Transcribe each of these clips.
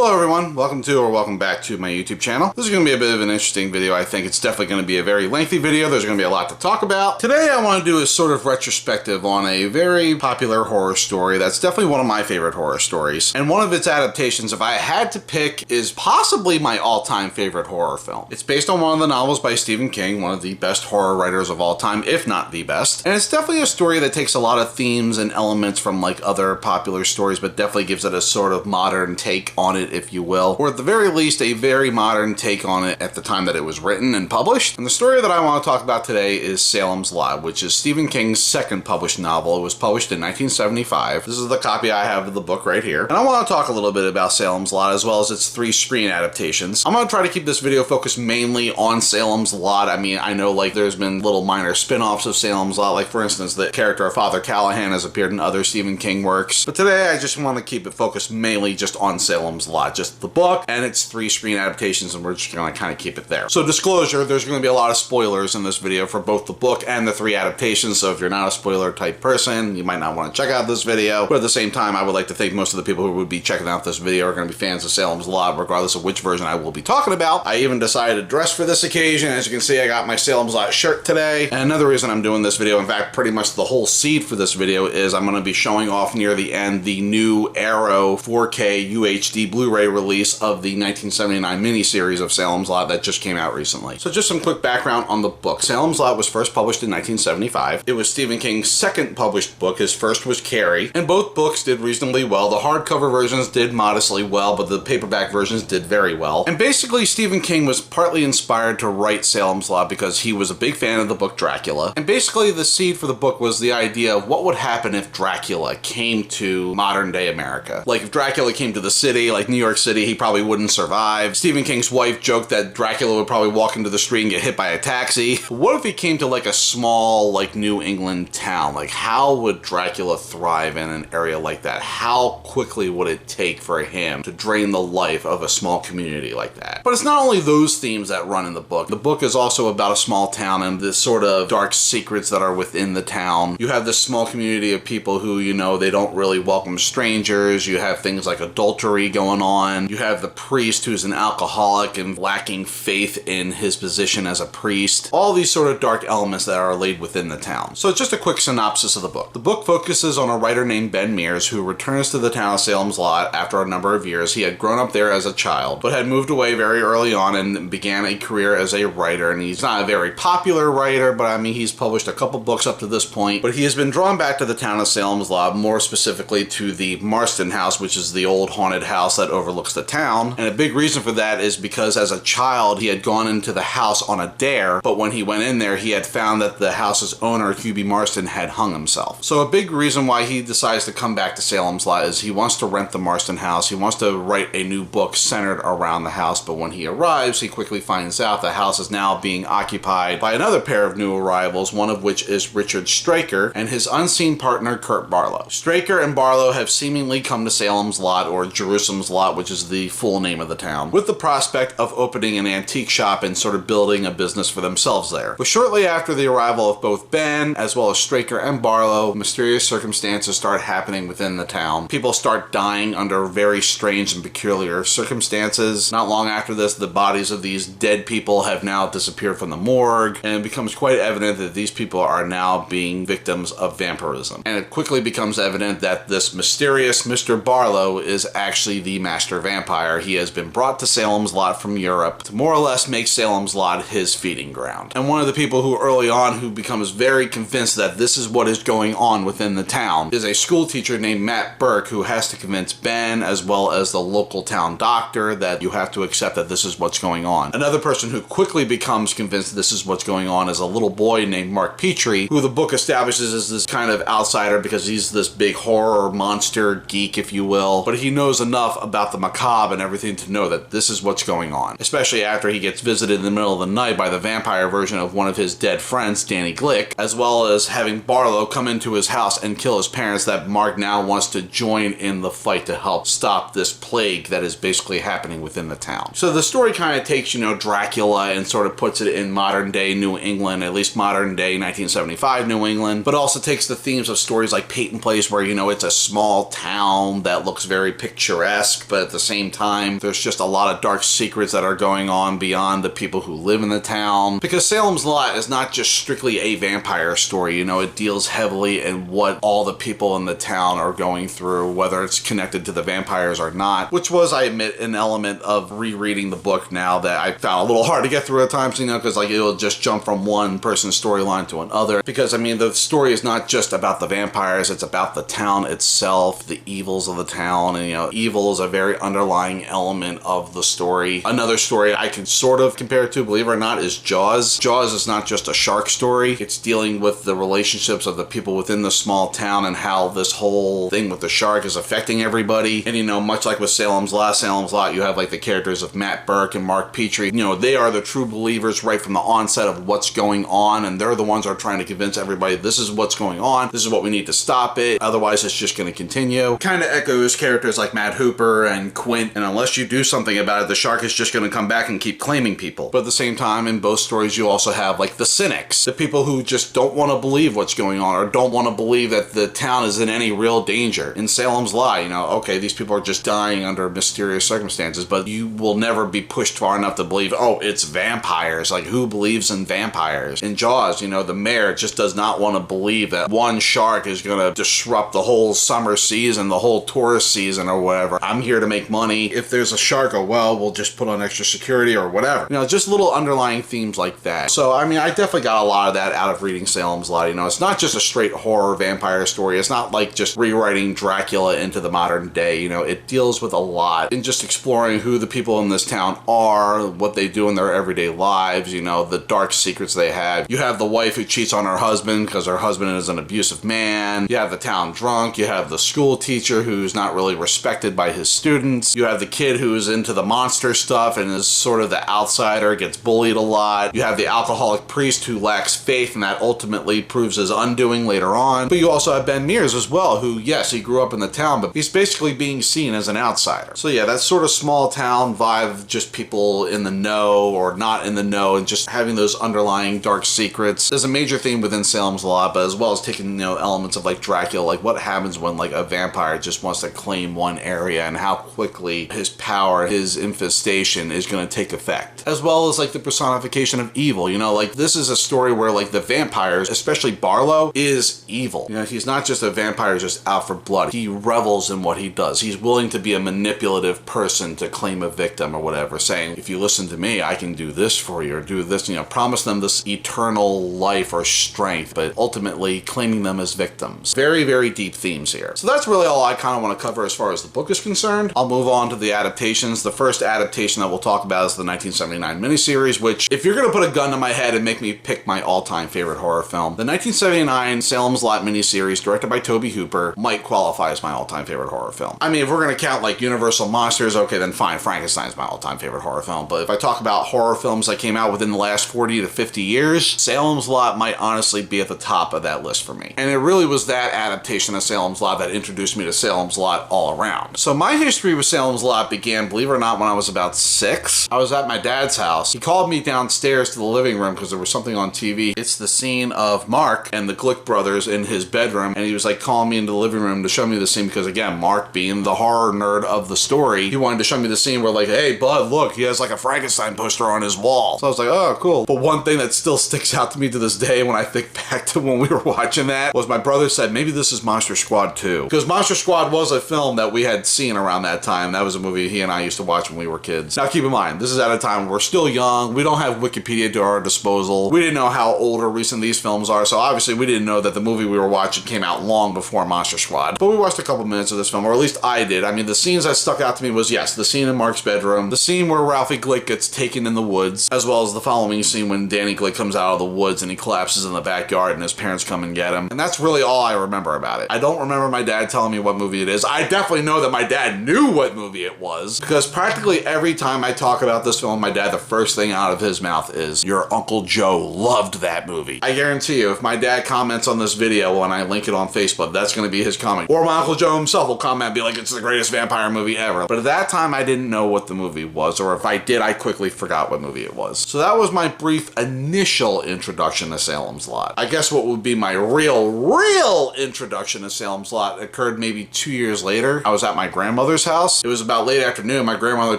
Hello everyone, welcome back to my YouTube channel. This is going to be a bit of an interesting video. I think it's definitely going to be a very lengthy video. There's going to be a lot to talk about. Today I want to do a sort of retrospective on a very popular horror story that's definitely one of my favorite horror stories. And one of its adaptations, if I had to pick, is possibly my all-time favorite horror film. It's based on one of the novels by Stephen King, one of the best horror writers of all time, if not the best. And it's definitely a story that takes a lot of themes and elements from like other popular stories, but definitely gives it a sort of modern take on it, if you will, or at the very least a very modern take on it at the time that it was written and published. And the story that I want to talk about today is Salem's Lot, which is Stephen King's second published novel. It was published in 1975. This is the copy I have of the book right here. And I want to talk a little bit about Salem's Lot as well as its 3 screen adaptations. I'm going to try to keep this video focused mainly on Salem's Lot. I mean, I know like there's been little minor spin-offs of Salem's Lot, like for instance the character of Father Callahan has appeared in other Stephen King works. But today I just want to keep it focused mainly just on Salem's Lot, just the book and its 3 screen adaptations, and we're just going to kind of keep it there. So disclosure, there's going to be a lot of spoilers in this video for both the book and the 3 adaptations, so if you're not a spoiler type person, you might not want to check out this video, but at the same time, I would like to think most of the people who would be checking out this video are going to be fans of Salem's Lot, regardless of which version I will be talking about. I even decided to dress for this occasion. As you can see, I got my Salem's Lot shirt today, and another reason I'm doing this video, in fact, pretty much the whole seed for this video, is I'm going to be showing off near the end the new Arrow 4K UHD Blu-ray release of the 1979 miniseries of Salem's Lot that just came out recently. So just some quick background on the book. Salem's Lot was first published in 1975. It was Stephen King's second published book. His first was Carrie, and both books did reasonably well. The hardcover versions did modestly well, but the paperback versions did very well. And basically, Stephen King was partly inspired to write Salem's Lot because he was a big fan of the book Dracula. And basically, the seed for the book was the idea of what would happen if Dracula came to modern day America. Like if Dracula came to the city, like New York City, he probably wouldn't survive. Stephen King's wife joked that Dracula would probably walk into the street and get hit by a taxi. What if he came to like a small, like New England town? Like how would Dracula thrive in an area like that? How quickly would it take for him to drain the life of a small community like that? But it's not only those themes that run in the book. The book is also about a small town and this sort of dark secrets that are within the town. You have this small community of people who, you know, they don't really welcome strangers. You have things like adultery going on. You have the priest who's an alcoholic and lacking faith in his position as a priest. All these sort of dark elements that are laid within the town. So just a quick synopsis of the book. The book focuses on a writer named Ben Mears who returns to the town of Salem's Lot after a number of years. He had grown up there as a child, but had moved away very early on and began a career as a writer. And he's not a very popular writer, but I mean, he's published a couple books up to this point, but he has been drawn back to the town of Salem's Lot, more specifically to the Marston house, which is the old haunted house that overlooks the town. And a big reason for that is because as a child, he had gone into the house on a dare, but when he went in there, he had found that the house's owner, Hugh B. Marston, had hung himself. So a big reason why he decides to come back to Salem's Lot is he wants to rent the Marston house. He wants to write a new book centered around the house, but when he arrives, he quickly finds out the house is now being occupied by another pair of new arrivals, one of which is Richard Straker and his unseen partner, Kurt Barlow. Straker and Barlow have seemingly come to Salem's Lot, or Jerusalem's Lot, which is the full name of the town, with the prospect of opening an antique shop and sort of building a business for themselves there. But shortly after the arrival of both Ben, as well as Straker and Barlow, mysterious circumstances start happening within the town. People start dying under very strange and peculiar circumstances. Not long after this, the bodies of these dead people have now disappeared from the morgue, and it becomes quite evident that these people are now being victims of vampirism. And it quickly becomes evident that this mysterious Mr. Barlow is actually the master vampire. He has been brought to Salem's Lot from Europe to more or less make Salem's Lot his feeding ground. And one of the people who early on who becomes very convinced that this is what is going on within the town is a school teacher named Matt Burke, who has to convince Ben as well as the local town doctor that you have to accept that this is what's going on. Another person who quickly becomes convinced this is what's going on is a little boy named Mark Petrie, who the book establishes as this kind of outsider because he's this big horror monster geek, if you will, but he knows enough about the macabre and everything to know that this is what's going on, especially after he gets visited in the middle of the night by the vampire version of one of his dead friends, Danny Glick, as well as having Barlow come into his house and kill his parents, that Mark now wants to join in the fight to help stop this plague that is basically happening within the town. So the story kind of takes, you know, Dracula and sort of puts it in modern day New England, at least modern day 1975 New England, but also takes the themes of stories like Peyton Place, where, you know, it's a small town that looks very picturesque, Salem-esque, but at the same time, there's just a lot of dark secrets that are going on beyond the people who live in the town. Because Salem's Lot is not just strictly a vampire story, you know, it deals heavily in what all the people in the town are going through, whether it's connected to the vampires or not, which was, I admit, an element of rereading the book now that I found a little hard to get through at times, you know, because like it'll just jump from one person's storyline to another. Because I mean, the story is not just about the vampires, it's about the town itself, the evils of the town, and you know, evil is a very underlying element of the story. Another story I can sort of compare it to, believe it or not, is Jaws. Jaws is not just a shark story, it's dealing with the relationships of the people within the small town and how this whole thing with the shark is affecting everybody. And you know, much like with Salem's Lot, you have like the characters of Matt Burke and Mark Petrie. You know, they are the true believers right from the onset of what's going on, and they're the ones that are trying to convince everybody this is what's going on, this is what we need to stop it, otherwise it's just going to continue. Kind of echoes characters like Matt Hooper and Quint, and unless you do something about it, the shark is just going to come back and keep claiming people. But at the same time, in both stories, you also have like the cynics, the people who just don't want to believe what's going on or don't want to believe that the town is in any real danger. In Salem's Lot, you know, okay, these people are just dying under mysterious circumstances, but you will never be pushed far enough to believe, oh, it's vampires. Like, who believes in vampires? In Jaws, you know, the mayor just does not want to believe that one shark is going to disrupt the whole summer season, the whole tourist season or whatever. I'm here to make money. If there's a shark, oh well, we'll just put on extra security or whatever. You know, just little underlying themes like that. So, I mean, I definitely got a lot of that out of reading Salem's Lot. You know, it's not just a straight horror vampire story. It's not like just rewriting Dracula into the modern day. You know, it deals with a lot in just exploring who the people in this town are, what they do in their everyday lives, you know, the dark secrets they have. You have the wife who cheats on her husband because her husband is an abusive man. You have the town drunk. You have the school teacher who's not really respected by his students. You have the kid who's into the monster stuff and is sort of the outsider, gets bullied a lot. You have the alcoholic priest who lacks faith, and that ultimately proves his undoing later on. But you also have Ben Mears as well, who, yes, he grew up in the town, but he's basically being seen as an outsider. So yeah, that sort of small town vibe, just people in the know or not in the know, and just having those underlying dark secrets is a major theme within Salem's Lot, but as well as taking, you know, elements of like Dracula, like what happens when like a vampire just wants to claim one area and how quickly his power, his infestation is going to take effect. As well as like the personification of evil, you know, like this is a story where like the vampires, especially Barlow, is evil. You know, he's not just a vampire just out for blood. He revels in what he does. He's willing to be a manipulative person to claim a victim or whatever, saying, if you listen to me, I can do this for you or do this, you know, promise them this eternal life or strength, but ultimately claiming them as victims. Very, very deep themes here. So that's really all I kind of want to cover as far as the book is concerned. I'll move on to the adaptations. The first adaptation that we'll talk about is the 1979 miniseries, which, if you're going to put a gun to my head and make me pick my all-time favorite horror film, the 1979 Salem's Lot miniseries, directed by Tobe Hooper, might qualify as my all-time favorite horror film. I mean, if we're going to count like Universal Monsters, okay, then fine, Frankenstein's my all-time favorite horror film. But if I talk about horror films that came out within the last 40 to 50 years, Salem's Lot might honestly be at the top of that list for me. And it really was that adaptation of Salem's Lot that introduced me to Salem's Lot all around. So my history with Salem's Lot began, believe it or not, when I was about 6. I was at my dad's house. He called me downstairs to the living room because there was something on TV. It's the scene of Mark and the Glick brothers in his bedroom, and he was like calling me into the living room to show me the scene because, again, Mark being the horror nerd of the story, he wanted to show me the scene where like, hey bud, look, he has like a Frankenstein poster on his wall. So I was like, oh, cool. But one thing that still sticks out to me to this day when I think back to when we were watching that was my brother said, maybe this is Monster Squad 2. Because Monster Squad was a film that we had seen around that time. That was a movie he and I used to watch when we were kids. Now keep in mind, this is at a time we're still young. We don't have Wikipedia to our disposal. We didn't know how old or recent these films are, so obviously we didn't know that the movie we were watching came out long before Monster Squad. But we watched a couple minutes of this film, or at least I did. I mean, the scenes that stuck out to me was, yes, the scene in Mark's bedroom, the scene where Ralphie Glick gets taken in the woods, as well as the following scene when Danny Glick comes out of the woods and he collapses in the backyard and his parents come and get him. And that's really all I remember about it. I don't remember my dad telling me what movie it is. I definitely know that my dad knew what movie it was, because practically every time I talk about this film, my dad, the first thing out of his mouth is, your Uncle Joe loved that movie. I guarantee you, if my dad comments on this video when I link it on Facebook, that's going to be his comment. Or my Uncle Joe himself will comment and be like, it's the greatest vampire movie ever. But at that time, I didn't know what the movie was, or if I did, I quickly forgot what movie it was. So that was my brief initial introduction to Salem's Lot. I guess what would be my real introduction to Salem's Lot occurred maybe 2 years later. I was at my grandmother's grandmother's house. It was about late afternoon. My grandmother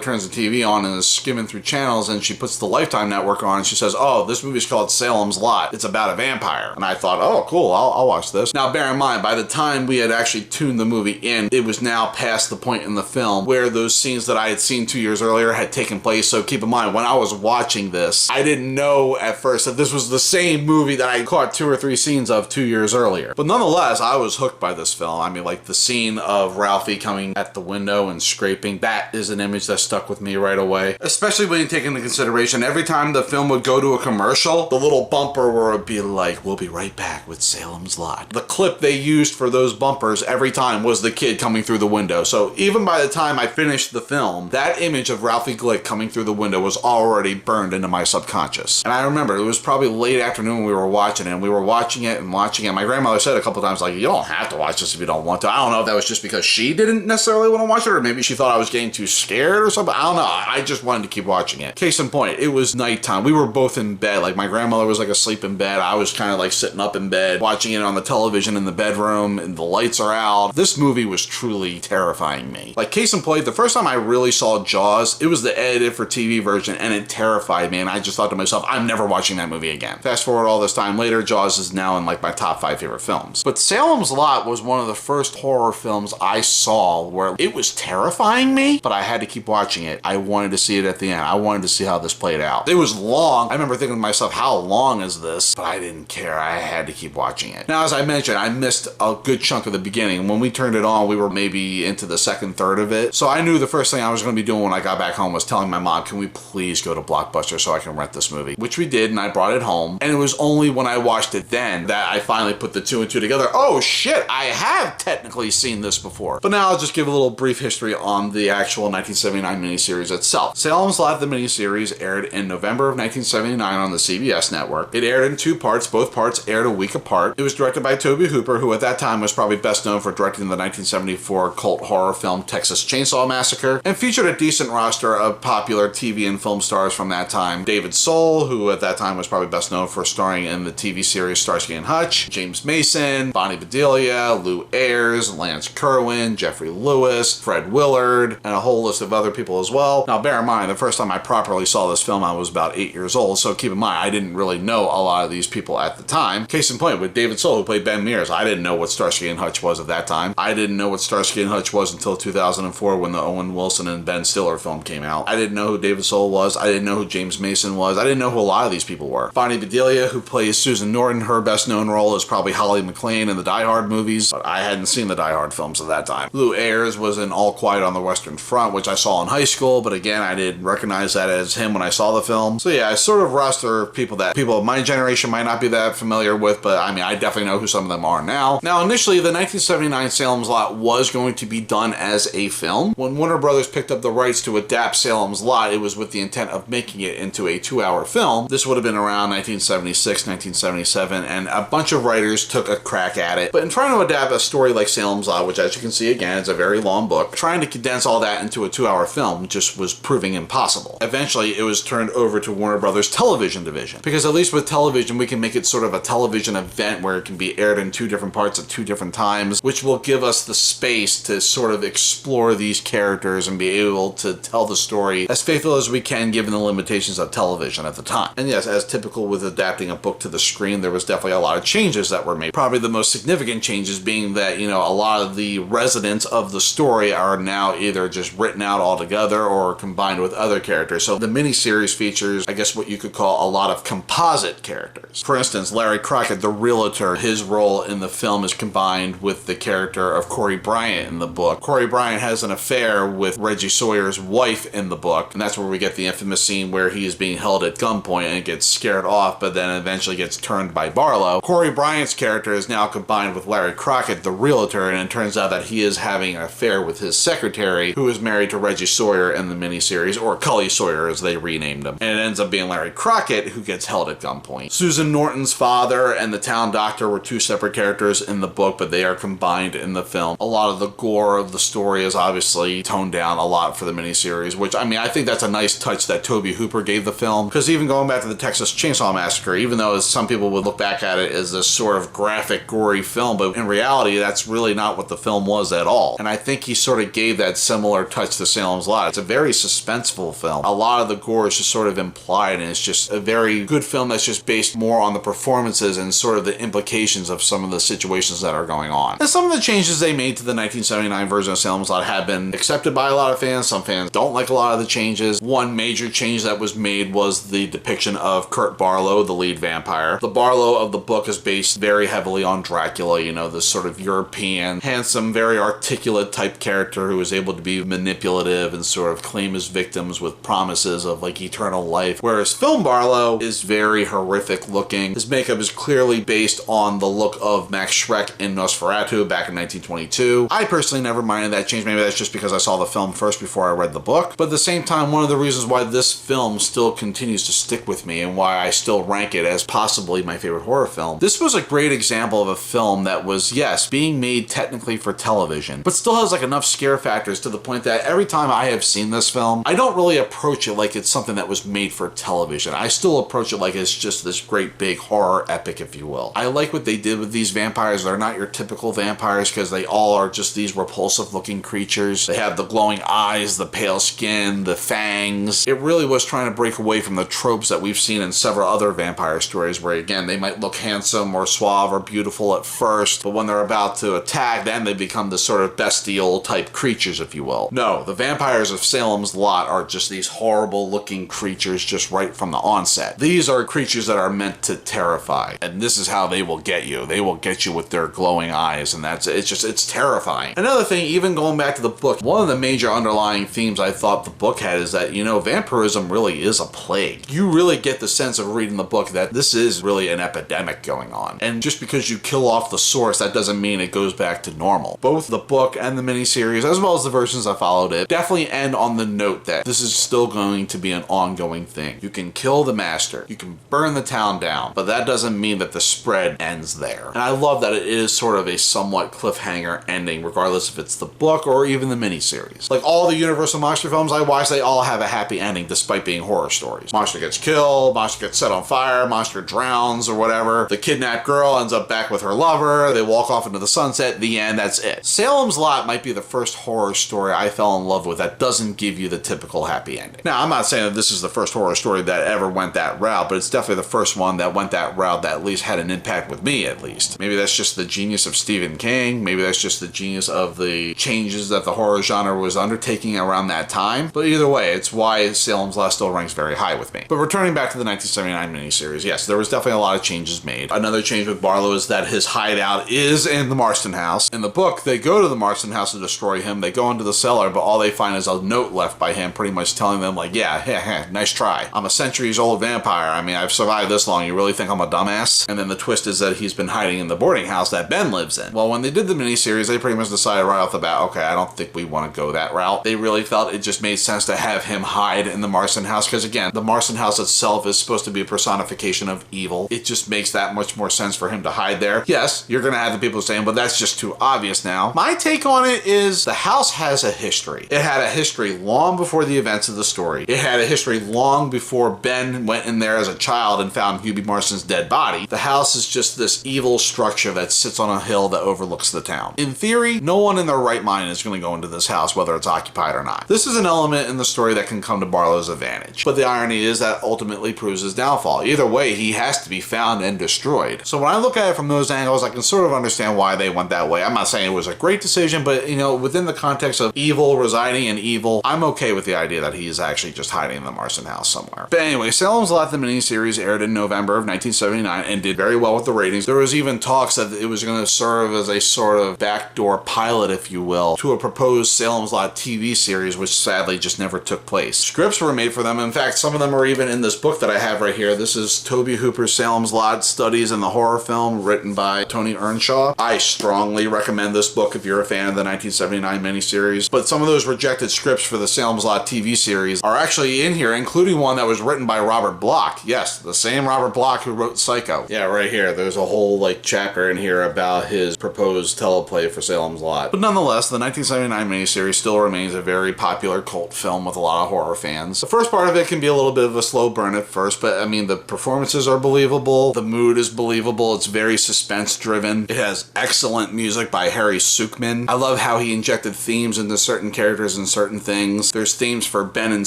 turns the TV on and is skimming through channels, and she puts the Lifetime network on, and she says, oh, this movie's called Salem's Lot. It's about a vampire. And I thought, oh, cool, I'll watch this. Now, bear in mind, by the time we had actually tuned the movie in, it was now past the point in the film where those scenes that I had seen 2 years earlier had taken place. So keep in mind, when I was watching this, I didn't know at first that this was the same movie that I caught 2 or 3 scenes of 2 years earlier. But nonetheless, I was hooked by this film. I mean, like the scene of Ralphie coming at the window and scraping, that is an image that stuck with me right away. Especially when you take into consideration, every time the film would go to a commercial, the little bumper where it would be like, we'll be right back with Salem's Lot. The clip they used for those bumpers every time was the kid coming through the window. So even by the time I finished the film, that image of Ralphie Glick coming through the window was already burned into my subconscious. And I remember it was probably late afternoon when we were watching it, and we were watching it and watching it. My grandmother said a couple times, like, you don't have to watch this if you don't want to. I don't know if that was just because she didn't necessarily want to watch it, or maybe she thought I was getting too scared or something. I don't know. I just wanted to keep watching it. Case in point, it was nighttime. We were both in bed. Like, my grandmother was like asleep in bed. I was kind of like sitting up in bed, watching it on the television in the bedroom, and the lights are out. This movie was truly terrifying me. Like, case in point, the first time I really saw Jaws, it was the edited for TV version, and it terrified me, and I just thought to myself, I'm never watching that movie again. Fast forward all this time later, Jaws is now in like my top 5 favorite films. But Salem's Lot was one of the first horror films I saw where it was terrifying me, but I had to keep watching it. I wanted to see it at the end. I wanted to see how this played out. It was long. I remember thinking to myself, how long is this? But I didn't care. I had to keep watching it. Now, as I mentioned, I missed a good chunk of the beginning. When we turned it on, we were maybe into the second third of it. So I knew the first thing I was going to be doing when I got back home was telling my mom, can we please go to Blockbuster so I can rent this movie? Which we did, and I brought it home. And it was only when I watched it then that I finally put the 2 and 2 together. Oh shit, I have technically seen this before. But now I'll just give a little brief history on the actual 1979 miniseries itself. Salem's Lot, the miniseries, aired in November of 1979 on the CBS network. It aired in 2 parts. Both parts aired a week apart. It was directed by Tobe Hooper, who at that time was probably best known for directing the 1974 cult horror film Texas Chainsaw Massacre, and featured a decent roster of popular TV and film stars from that time. David Soul, who at that time was probably best known for starring in the TV series Starsky and Hutch, James Mason, Bonnie Bedelia, Lou Ayres, Lance Kerwin, Jeffrey Lewis, Fred Willard, and a whole list of other people as well. Now, bear in mind, the first time I properly saw this film, I was about 8 years old, so keep in mind, I didn't really know a lot of these people at the time. Case in point, with David Soul, who played Ben Mears, I didn't know what Starsky and Hutch was at that time. I didn't know what Starsky and Hutch was until 2004 when the Owen Wilson and Ben Stiller film came out. I didn't know who David Soul was. I didn't know who James Mason was. I didn't know who a lot of these people were. Bonnie Bedelia, who plays Susan Norton, her best known role is probably Holly McClane in the Die Hard movies, but I hadn't seen the Die Hard films at that time. Lou Ayres was in All Quiet on the Western Front, which I saw in high school, but again, I didn't recognize that as him when I saw the film. So yeah, I sort of roster people that people of my generation might not be that familiar with, but I mean, I definitely know who some of them are now. Now, initially, the 1979 Salem's Lot was going to be done as a film. When Warner Brothers picked up the rights to adapt Salem's Lot, it was with the intent of making it into a 2-hour film. This would have been around 1976, 1977, and a bunch of writers took a crack at it. But in trying to adapt a story like Salem's Lot, which as you can see again, is a very long book, trying to condense all that into a 2-hour film just was proving impossible. Eventually, it was turned over to Warner Brothers television division, because at least with television, we can make it sort of a television event where it can be aired in 2 different parts at 2 different times, which will give us the space to sort of explore these characters and be able to tell the story as faithful as we can given the limitations of television at the time. And yes, as typical with adapting a book to the screen, there was definitely a lot of changes that were made. Probably the most significant changes being that, you know, a lot of the residents of the story are now either just written out altogether or combined with other characters. So the miniseries features, I guess, what you could call a lot of composite characters. For instance, Larry Crockett, the realtor, his role in the film is combined with the character of Corey Bryant in the book. Corey Bryant has an affair with Reggie Sawyer's wife in the book, and that's where we get the infamous scene where he is being held at gunpoint and gets scared off, but then eventually gets turned by Barlow. Corey Bryant's character is now combined with Larry Crockett, the realtor, and it turns out that he is having an affair with his secretary, who is married to Reggie Sawyer in the miniseries, or Cully Sawyer as they renamed him. And it ends up being Larry Crockett who gets held at gunpoint. Susan Norton's father and the town doctor were 2 separate characters in the book, but they are combined in the film. A lot of the gore of the story is obviously toned down a lot for the miniseries, which, I mean, I think that's a nice touch that Tobe Hooper gave the film, because even going back to the Texas Chainsaw Massacre, even though some people would look back at it as this sort of graphic, gory film, but in reality, that's really not what the film was at all. And I think he sort of gave that similar touch to Salem's Lot. It's a very suspenseful film. A lot of the gore is just sort of implied, and it's just a very good film that's just based more on the performances and sort of the implications of some of the situations that are going on. And some of the changes they made to the 1979 version of Salem's Lot have been accepted by a lot of fans. Some fans don't like a lot of the changes. One major change that was made was the depiction of Kurt Barlow, the lead vampire. The Barlow of the book is based very heavily on Dracula, you know, this sort of European, handsome, very articulate type character who is able to be manipulative and sort of claim his victims with promises of like eternal life. Whereas film Barlow is very horrific looking. His makeup is clearly based on the look of Max Schreck in Nosferatu back in 1922. I personally never minded that change. Maybe that's just because I saw the film first before I read the book. But at the same time, one of the reasons why this film still continues to stick with me and why I still rank it as possibly my favorite horror film, this was a great example of a film that was, yes, being made technically for television, but still has like enough scare factors to the point that every time I have seen this film, I don't really approach it like it's something that was made for television. I still approach it like it's just this great big horror epic, if you will. I like what they did with these vampires. They're not your typical vampires because they all are just these repulsive looking creatures. They have the glowing eyes, the pale skin, the fangs. It really was trying to break away from the tropes that we've seen in several other vampire stories where, again, they might look handsome or suave or beautiful at first, but when they're about to attack, then they become the sort of bestial type creatures, if you will. No, the vampires of Salem's Lot are just these horrible looking creatures just right from the onset. These are creatures that are meant to terrify, and this is how they will get you. They will get you with their glowing eyes, and it's terrifying. Another thing, even going back to the book, one of the major underlying themes I thought the book had is that, you know, vampirism really is a plague. You really get the sense of reading the book that this is really an epidemic going on. And just because you kill off the source, that doesn't mean it goes back to normal. Both the book and the miniseries, as well as the versions that followed it, definitely end on the note that this is still going to be an ongoing thing. You can kill the master, you can burn the town down, but that doesn't mean that the spread ends there. And I love that it is sort of a somewhat cliffhanger ending, regardless if it's the book or even the miniseries. Like all the Universal monster films I watch, they all have a happy ending despite being horror stories. Monster gets killed, monster gets set on fire, monster drowns or whatever. The kidnapped girl ends up back with her lover, they walk off into the sunset, the end, that's it. Salem's Lot might be the first horror story I fell in love with that doesn't give you the typical happy ending. Now, I'm not saying that this is the first horror story that ever went that route, but it's definitely the first one that went that route that at least had an impact with me, at least. Maybe that's just the genius of Stephen King, maybe that's just the genius of the changes that the horror genre was undertaking around that time, but either way, it's why Salem's Lot still ranks very high with me. But returning back to the 1979 miniseries, yes, there was definitely a lot of changes made. Another change with Barlow is that his hideout is in the Marston house. In the book, they go to the Marston house to destroy him, they go into the cellar, but all they find is a note left by him pretty much telling them like, yeah, nice try. I'm a centuries old vampire. I mean, I've survived this long. You really think I'm a dumbass? And then the twist is that he's been hiding in the boarding house that Ben lives in. Well, when they did the miniseries, they pretty much decided right off the bat, okay, I don't think we want to go that route. They really felt it just made sense to have him hide in the Marston house because, again, the Marston house itself is supposed to be a personification of evil. It just makes that much more sense for him to hide there. Yes, you're going to have the people saying, but that's just too obvious now. My take on it is the house has a history. It had a history long before the events of the story. It had a history long before Ben went in there as a child and found Hubie Marston's dead body. The house is just this evil structure that sits on a hill that overlooks the town. In theory, no one in their right mind is going to go into this house, whether it's occupied or not. This is an element in the story that can come to Barlow's advantage. But the irony is that ultimately proves his downfall. Either way, he has to be found and destroyed. So when I look at it from those angles, I can sort of understand why they went that way. I'm not saying it was a great decision, but, you know, within the context of evil residing in evil, I'm okay with the idea that he's actually just hiding in the Marston house somewhere. But anyway, Salem's Lot, the miniseries, aired in November of 1979 and did very well with the ratings. There was even talks that it was going to serve as a sort of backdoor pilot, if you will, to a proposed Salem's Lot TV series, which sadly just never took place. Scripts were made for them. In fact, some of them are even in this book that I have right here. This is Toby Hooper's Salem's Lot Studies in the Horror Film, written by Tony Earnshaw. I strongly recommend this book if you're a fan of the 1979 miniseries, but some of those rejected scripts for the Salem's Lot TV series are actually in here, including one that was written by Robert Bloch. Yes, the same Robert Bloch who wrote Psycho. Yeah, right here. There's a whole chapter in here about his proposed teleplay for Salem's Lot. But nonetheless, the 1979 miniseries still remains a very popular cult film with a lot of horror fans. The first part of it can be a little bit of a slow burn at first, but I mean, the performances are believable, the mood is believable, it's very suspense driven. It has excellent music by Harry Sukman. I love how he injected themes into certain characters and certain things. There's themes for Ben and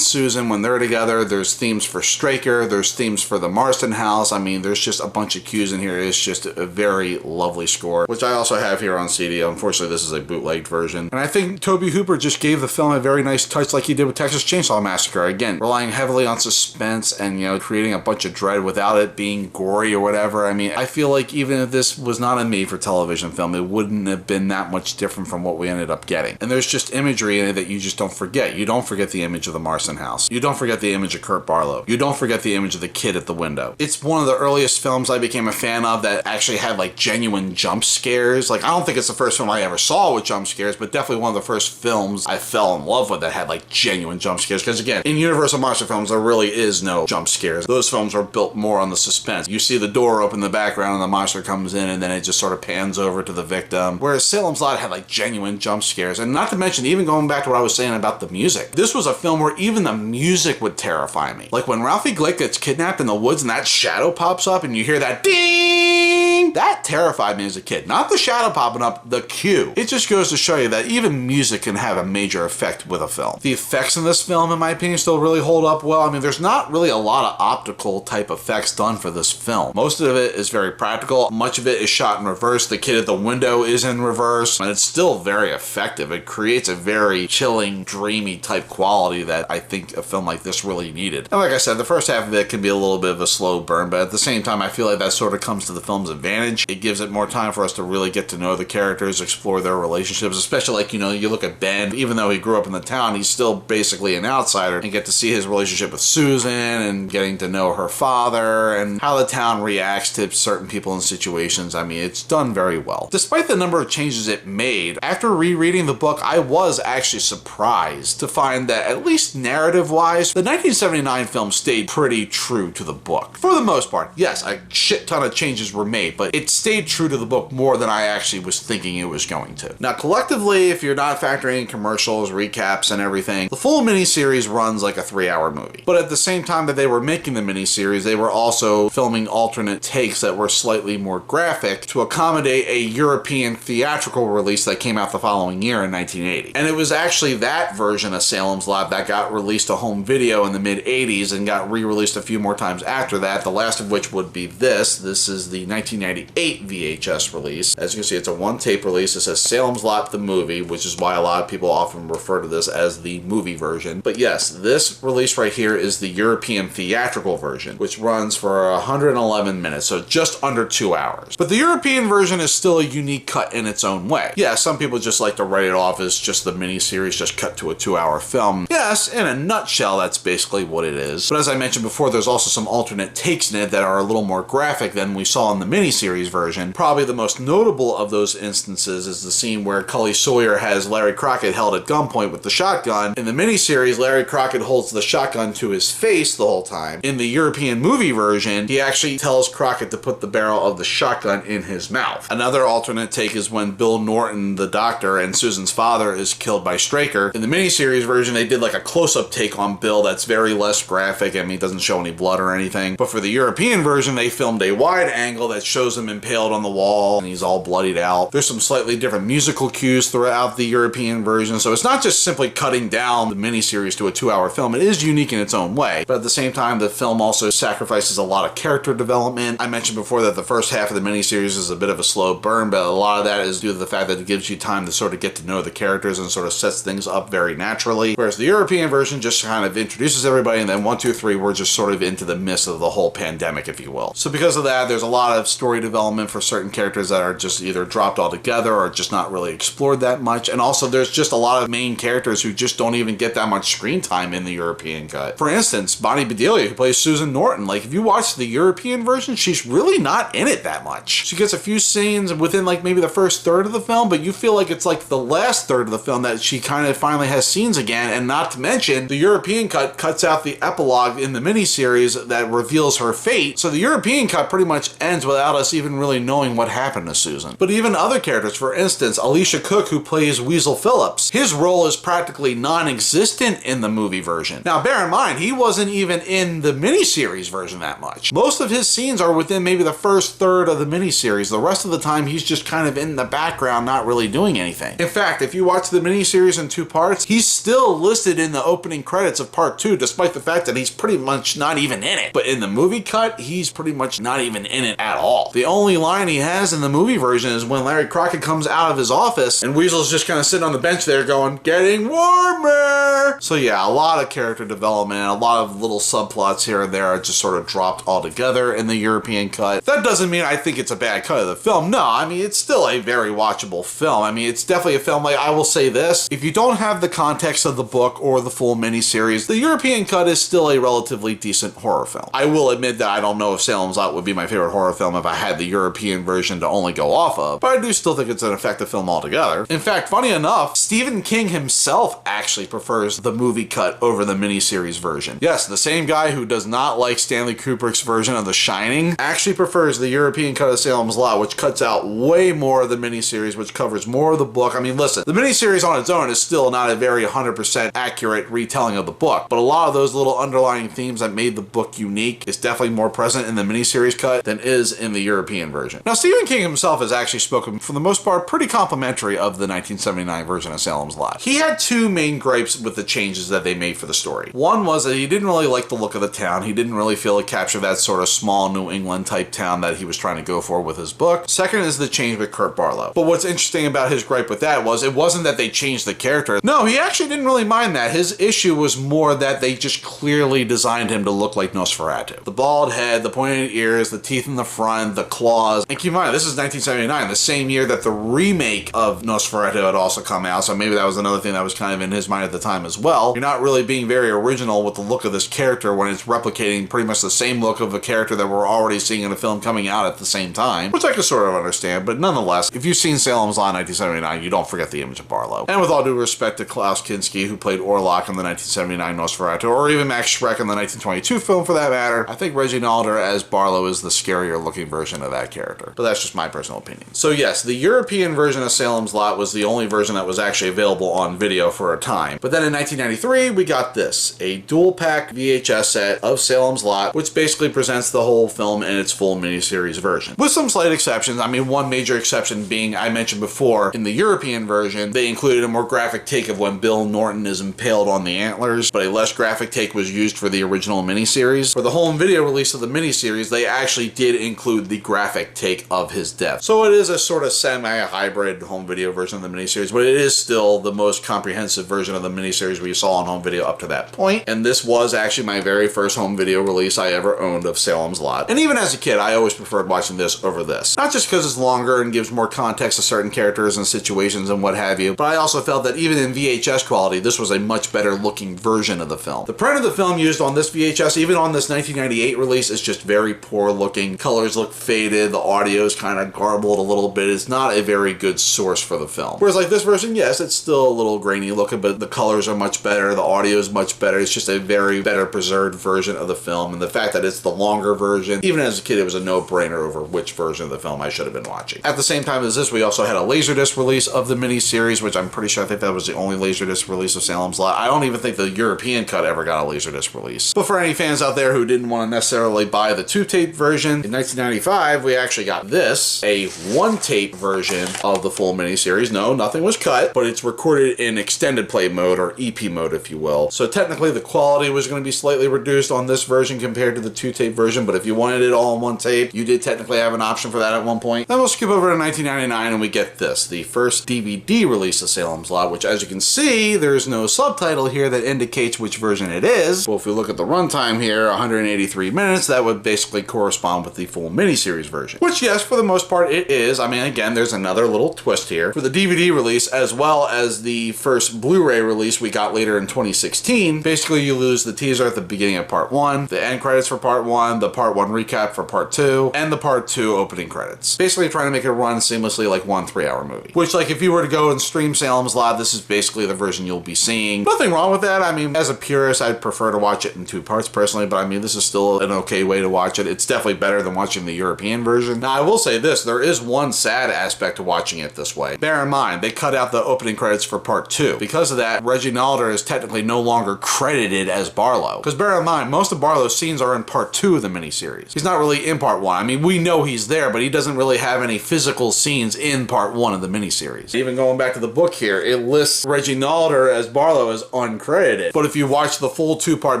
Susan when they're together. There's themes for Straker. There's themes for the Marston house. I mean, there's just a bunch of cues in here. It's just a very lovely score, which I also have here on CD. Unfortunately, this is a bootlegged version. And I think Tobe Hooper just gave the film a very nice touch like he did with Texas Chainsaw Massacre. Again, relying heavily on suspense and, creating a bunch of dread without it being gory or whatever. I mean, I feel like even if this was not a made-for-television film, it wouldn't have been that much different from what we ended up getting. And there's just imagery in it that you just don't forget. You don't forget the image of the Marston house. You don't forget the image of Kurt Barlow. You don't forget the image of the kid at the window. It's one of the earliest films I became a fan of that actually had like genuine jump scares. Like, I don't think it's the first film I ever saw with jump scares, but definitely one of the first films I fell in love with that had like genuine jump scares. Because again, in Universal monster films, there really is no jump scares. Those films are built more on the suspense. You see the door open in the background and the monster comes in and then it just sort of pans over to the victim. Whereas Salem's Lot had like genuine jump scares. And not to mention, even going back to what I was saying about the music, this was a film where even the music would terrify me. Like when Ralphie Glick gets kidnapped in the woods and that shadow pops up and you hear that ding, that terrified me as a kid. Not the shadow popping up, the cue. It just goes to show you that even music can have a major effect with a film. The effects in this film, in my opinion, still really hold up well. I mean, there's not really a lot of optical type effects done for this film. Most of it is very practical. Much of it is shot in reverse. The kid at the window is in reverse, and it's still very effective. It creates a very chilling, dreamy type quality that I think a film like this really needed. And like I said, the first half of it can be a little bit of a slow burn, but at the same time, I feel like that sort of comes to the film's advantage. It gives it more time for us to really get to know the characters, explore their relationships, especially like, you look at Ben, even though he grew up in the town, he's still basically an outsider, and get to see his relationship with Susan and getting to know her father and how the town reacts to certain people and situations. I mean, it's done very well. Despite the number of changes it made, after rereading the book, I was actually surprised to find that, at least narrative-wise, the 1979 film stayed pretty true to the book. For the most part, yes, a shit ton of changes were made, but it stayed true to the book more than I actually was thinking it was going to. Now, collectively, if you're not factoring in commercials, recaps, and everything, the full miniseries runs like a 3-hour movie. But at the same time that they were making the miniseries, they were also filming alternate takes that were slightly more graphic to accommodate a European theatrical release that came out the following year in 1980. And it was actually that version of Salem's Lot that got released to home video in the mid-80s and got re-released a few more times after that, the last of which would be this. This is the 1998 VHS release. As you can see, it's a one-tape release. It says Salem's Lot the movie, which is why a lot of people often refer to this as the movie version. But yes, this release right here is the European theatrical version, which runs for 111 minutes, so just under 2 hours. But the European version is still a unique cut in its own way. Yeah, some people just like to write it off as just the miniseries just cut to a 2-hour film. Yes, in a nutshell, that's basically what it is. But as I mentioned before, there's also some alternate takes in it that are a little more graphic than we saw in the miniseries version. Probably the most notable of those instances is the scene where Cully Sawyer has Larry Crockett held at gunpoint with the shotgun. In the miniseries, Larry Crockett holds the shotgun to his face the whole time. In the European movie version, he actually tells Crockett to put the barrel of the shotgun in his mouth. Another alternate take is when Bill Norton, the doctor, and Susan's father is killed by Straker. In the miniseries version, they did like a close-up take on Bill that's very less graphic. I mean, it doesn't show any blood or anything. But for the European version, they filmed a wide angle that shows him impaled on the wall and he's all bloodied out. There's some slightly different musical cues throughout the European version, so it's not just simply cutting down the miniseries to a 2-hour film. It is unique in its own way, but at the same time, the film also sacrifices a lot of character development. I mentioned before that the first half of the miniseries is a bit of a slow burn, but a lot of that is due to the fact that it gives you time to sort of get to know the characters and sort of sets things up very naturally, whereas the European version just kind of introduces everybody, and then 1, 2, 3, we're just sort of into the midst of the whole pandemic, if you will. So because of that, there's a lot of story development for certain characters that are just either dropped altogether or just not really explored that much, and also there's just a lot of main characters who just don't even get that much screen time in the European cut. For instance, Bonnie Bedelia, who plays Susan Norton, like if you watch the European version, she's really not in it that much. She gets a few scenes within like maybe the first third of the film, but you feel like it's like the last third of the film that she kind of finally has scenes again, and not to mention the European cut cuts out the epilogue in the miniseries that reveals her fate, so the European cut pretty much ends without us even really knowing what happened to Susan. But even other characters, for instance, Alicia Cook, who plays Weasel Phillips, his role is practically non-existent in the movie version. Now, bear in mind, he wasn't even in the miniseries version that much. Most of his scenes are within maybe the first third of the miniseries. The rest of the time, he's just kind of in the background, not really doing anything. In fact, if you watch the miniseries in 2 parts, he's still listed in the opening credits of part 2, despite the fact that he's pretty much not even in it. But in the movie cut, he's pretty much not even in it at all. The only line he has in the movie version is when Larry Crockett comes out of his office and Weasel's just kind of sitting on the bench there going, "Getting warmer!" So yeah, a lot of character development, a lot of little subplots here and there are just sort of dropped altogether in the European cut. That doesn't mean I think it's a bad cut of the film. No, I mean, it's still a very watchable film. I mean, it's definitely a film, like, I will say this, if you don't have the context of the book or the full miniseries, the European cut is still a relatively decent horror film. I will admit that I don't know if Salem's Lot would be my favorite horror film if I had the European version to only go off of, but I do still think it's an effective film altogether. In fact, funny enough, Stephen King himself actually prefers the movie cut over the miniseries version. Yes, the same guy who does not like Stanley Kubrick's version of The Shining actually prefers the European cut of Salem's Lot, which cuts out way more of the miniseries, which covers more of the book. I mean, listen, the miniseries on its own is still not a very 100% accurate retelling of the book, but a lot of those little underlying themes that made the book unique is definitely more present in the miniseries cut than is in the European version. Now, Stephen King himself has actually spoken, for the most part, pretty complimentary of the 1979 version of Salem's Lot. He had 2 main gripes with the changes that they made for the story. One was that he didn't really like the look of the town. He didn't really feel it captured that sort of small New England type town that he was trying to go for with his book. Second is the change with Kurt Barlow. But what's interesting about his gripe with that was it wasn't that they changed the character. No, he actually didn't really mind that. His issue was more that they just clearly designed him to look like Nosferatu. The bald head, the pointed ears, the teeth in the front, the claws. And keep in mind, this is 1979, the same year that the remake of Nosferatu had also come out, so maybe that was another thing that was kind of in his mind at the time as well. You're not really being very original with the look of this character when it's replicating pretty much the same look of a character that we're already seeing in a film coming out at the same time, which I can sort of understand, but nonetheless, if you've seen Salem's Lot in 1979, you don't forget the image of Barlow. And with all due respect to Klaus Kinski, who played Orlok in the 1979 Nosferatu, or even Max Schreck in the 1922 film for that matter, I think Reggie Nalder as Barlow is the scarier looking version of that character. But that's just my personal opinion. So yes, the European version of Salem's Lot was the only version that was actually available on video for a time. But then in 1993, we got this, a dual pack VHS set of Salem's Lot, which basically presents the whole film in its full miniseries version. With some slight exceptions. I mean, one major exception being, I mentioned before, in the European version, they included a more graphic take of when Bill Norton is impaled on the antlers, but a less graphic take was used for the original miniseries. For the home video release of the miniseries, they actually did include the graphic take of his death. So it is a sort of semi-hybrid home video version of the miniseries, but it is still the most comprehensive version of the miniseries we saw on home video up to that point. And this was actually my very first home video release I ever owned of Salem's Lot. And even as a kid, I always preferred watching this over this. Not just because it's longer and gives more context to certain characters and situations and what have you, but I also felt that even in VHS quality, this was a much better looking version of the film. The print of the film used on this VHS, even on this 1998 release, is just very poor looking. Colors look faded, the audio is kind of garbled a little bit. It's not a very good source for the film. Whereas like this version, yes, it's still a little grainy looking, but the colors are much better, the audio is much better. It's just a very better preserved version of the film, and the fact that it's the longer version, even as a kid, it was a no-brainer over which version of the film I should have been watching. At the same time as this, we also had a Laserdisc release of the miniseries, which I'm pretty sure, I think that was the only Laserdisc release of Salem's Lot. I don't even think the European cut ever got a Laserdisc release. But for any fans out there who didn't want to necessarily buy the 2-tape version, in 1995, we actually got this, a 1-tape version of the full miniseries. No, nothing was cut, but it's recorded in extended play mode, or EP mode, if you will. So technically, the quality was going to be slightly reduced on this version compared to the 2-tape version, but if you wanted it all in 1 tape, you did technically have an option for that at one point. Then we'll skip over to 1999 and we get this, the first DVD release of Salem's Lot, which as you can see, there's no subtitle here that indicates which version it is. Well, if we look at the runtime here, 183 minutes, that would basically correspond with the full miniseries version. Which, yes, for the most part, it is. I mean, again, there's another little twist here. For the DVD release, as well as the first Blu-ray release we got later in 2016, basically you lose the teaser at the beginning of part 1, the end credits for part 1, the part 1 recap for part 2, and the part 2 opening credits. Basically trying to make it run seamlessly like one 3-hour movie. Which, like, if you were to go and stream Salem's Lot, this is basically the version you'll be seeing. Nothing wrong with that. I mean, as a purist, I'd prefer to watch it in 2 parts personally, but I mean, this is still an okay way to watch it. It's definitely better than watching the European European version. Now, I will say this, there is one sad aspect to watching it this way. Bear in mind, they cut out the opening credits for part 2. Because of that, Reginald is technically no longer credited as Barlow. Because bear in mind, most of Barlow's scenes are in part 2 of the miniseries. He's not really in part 1. I mean, we know he's there, but he doesn't really have any physical scenes in part 1 of the miniseries. Even going back to the book here, it lists Reginald as Barlow as uncredited. But if you watch the full 2-part